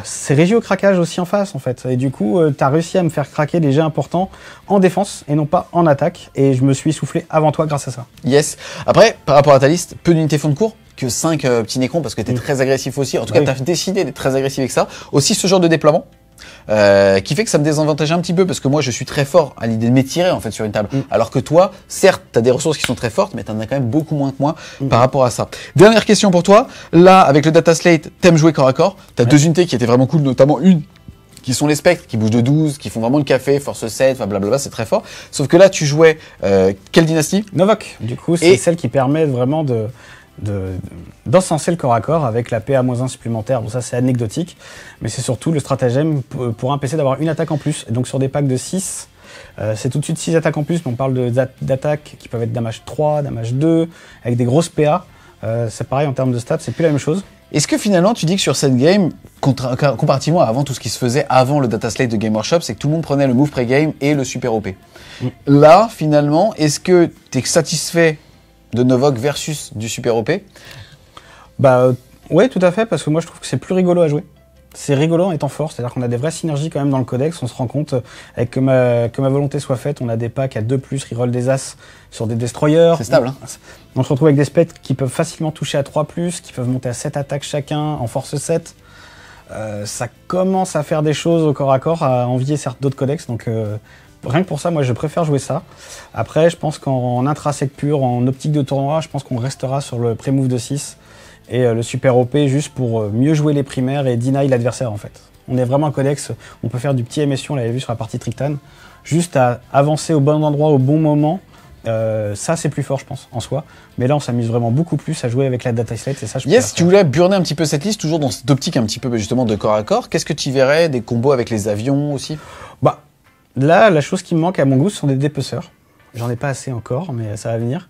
c'est régi au craquage aussi en face en fait. Et du coup, tu as réussi à me faire craquer des jets importants en défense et non pas en attaque. Et je me suis soufflé avant toi grâce à ça. Yes. Après, par rapport à ta liste, peu d'unités fond de cours, que 5 petits Necrons parce que tu es très agressif aussi. En tout cas, tu as décidé d'être très agressif avec ça. Aussi ce genre de déploiement. Qui fait que ça me désavantage un petit peu parce que moi je suis très fort à l'idée de m'étirer en fait sur une table alors que toi certes t'as des ressources qui sont très fortes mais t'en as quand même beaucoup moins que moi par rapport à ça. Dernière question pour toi, là avec le data slate t'aimes jouer corps à corps, t'as 2 unités qui étaient vraiment cool, notamment une qui sont les spectres, qui bougent de 12, qui font vraiment le café, force 7, enfin blablabla, c'est très fort. Sauf que là tu jouais quelle dynastie? Novok, du coup c'est celle qui permet vraiment d'encenser le corps à corps avec la PA-1 supplémentaire. Bon, ça c'est anecdotique, mais c'est surtout le stratagème pour un PC d'avoir une attaque en plus. Et donc sur des packs de 6, c'est tout de suite 6 attaques en plus, mais on parle d'attaques qui peuvent être damage 3, damage 2, avec des grosses PA. C'est pareil en termes de stats, c'est plus la même chose. Est-ce que finalement tu dis que sur cette game, comparativement à avant tout ce qui se faisait avant le data slate de Game Workshop, c'est que tout le monde prenait le move pré-game et le super OP. Là, finalement, est-ce que tu es satisfait de Novok versus du super OP? Bah ouais, tout à fait, parce que moi je trouve que c'est plus rigolo à jouer. C'est rigolo en étant fort, c'est-à-dire qu'on a des vraies synergies quand même dans le codex, on se rend compte avec que ma volonté soit faite, on a des packs à 2+, reroll des as sur des destroyers. C'est stable, hein. On se retrouve avec des spectres qui peuvent facilement toucher à 3+, qui peuvent monter à 7 attaques chacun, en force 7. Ça commence à faire des choses au corps à corps, à envier certes d'autres codex, donc rien que pour ça, moi je préfère jouer ça. Après, je pense qu'en intrasec pur, en optique de tournoi, je pense qu'on restera sur le pré-move de 6 et le super OP juste pour mieux jouer les primaires et deny l'adversaire en fait. On est vraiment un codex, on peut faire du petit émission, on l'avait vu sur la partie Trictan, juste à avancer au bon endroit, au bon moment. Ça c'est plus fort je pense en soi, mais là on s'amuse vraiment beaucoup plus à jouer avec la data slate, c'est ça je Yes, si tu voulais burner un petit peu cette liste, toujours dans cette optique un petit peu justement de corps à corps, qu'est-ce que tu verrais, des combos avec les avions aussi? Bah là la chose qui me manque à mon goût ce sont des dépeceurs. J'en ai pas assez encore, mais ça va venir.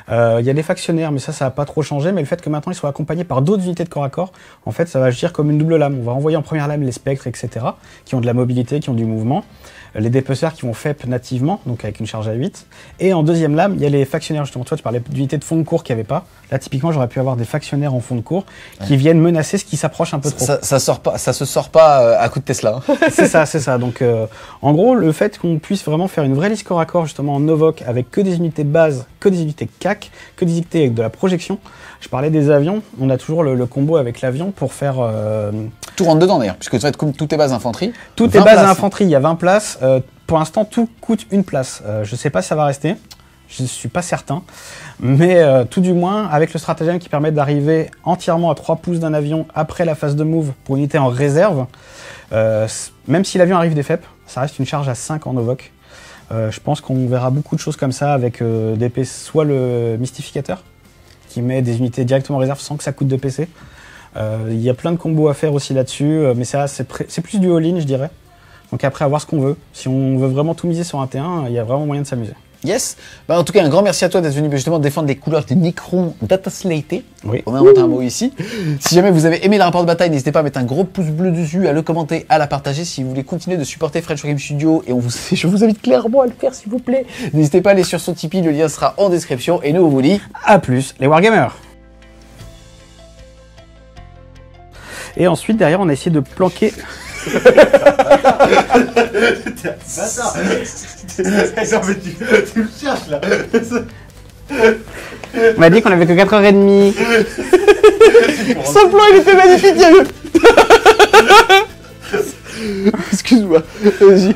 Il y a les factionnaires, mais ça va pas trop changer. Mais le fait que maintenant ils soient accompagnés par d'autres unités de corps à corps, en fait, ça va agir comme une double lame. On va envoyer en première lame les spectres, etc., qui ont de la mobilité, qui ont du mouvement. Les dépeceurs qui vont FEP nativement, donc avec une charge à 8. Et en deuxième lame, il y a les factionnaires, justement. Toi, tu parlais d'unités de fond de cours qu'il n'y avait pas. Là, typiquement, j'aurais pu avoir des factionnaires en fond de cours qui viennent menacer ce qui s'approche un peu trop. Ça se sort pas à coup de Tesla. C'est ça. Donc, en gros, le fait qu'on puisse vraiment faire une vraie liste corps à corps, justement, en Novok, avec que des unités de base, que des unités CAC, que des unités avec de la projection. Je parlais des avions. On a toujours le combo avec l'avion pour faire... Tout rentre dedans d'ailleurs, puisque ça va être comme toutes tes bases infanterie. Toutes les bases infanterie, il y a 20 places. Pour l'instant, tout coûte une place. Je sais pas si ça va rester. Je ne suis pas certain. Mais tout du moins, avec le stratagème qui permet d'arriver entièrement à 3 pouces d'un avion après la phase de move pour une unité en réserve, même si l'avion arrive des FEP, ça reste une charge à 5 en Novok. Je pense qu'on verra beaucoup de choses comme ça avec des PC, soit le Mystificateur, qui met des unités directement en réserve sans que ça coûte de PC. Il y a plein de combos à faire aussi là-dessus, mais c'est plus du all-in, je dirais. Donc après, à voir ce qu'on veut. Si on veut vraiment tout miser sur un T1, il y a vraiment moyen de s'amuser. Yes. En tout cas, un grand merci à toi d'être venu justement défendre les couleurs de Necron data slaté. Oui. On a inventé un mot ici. Si jamais vous avez aimé le rapport de bataille, n'hésitez pas à mettre un gros pouce bleu dessus, à le commenter, à la partager. Si vous voulez continuer de supporter French Wargame Studio, et je vous invite clairement à le faire s'il vous plaît, n'hésitez pas à aller sur son Tipeee, le lien sera en description. Et nous, on vous dit à plus, les Wargamers. Et ensuite, derrière, on a essayé de planquer... Bâtard. Non mais tu le cherches là. On m'a dit qu'on avait que 4h30. ce plan, il était magnifique, il y a eu... Excuse-moi, vas-y.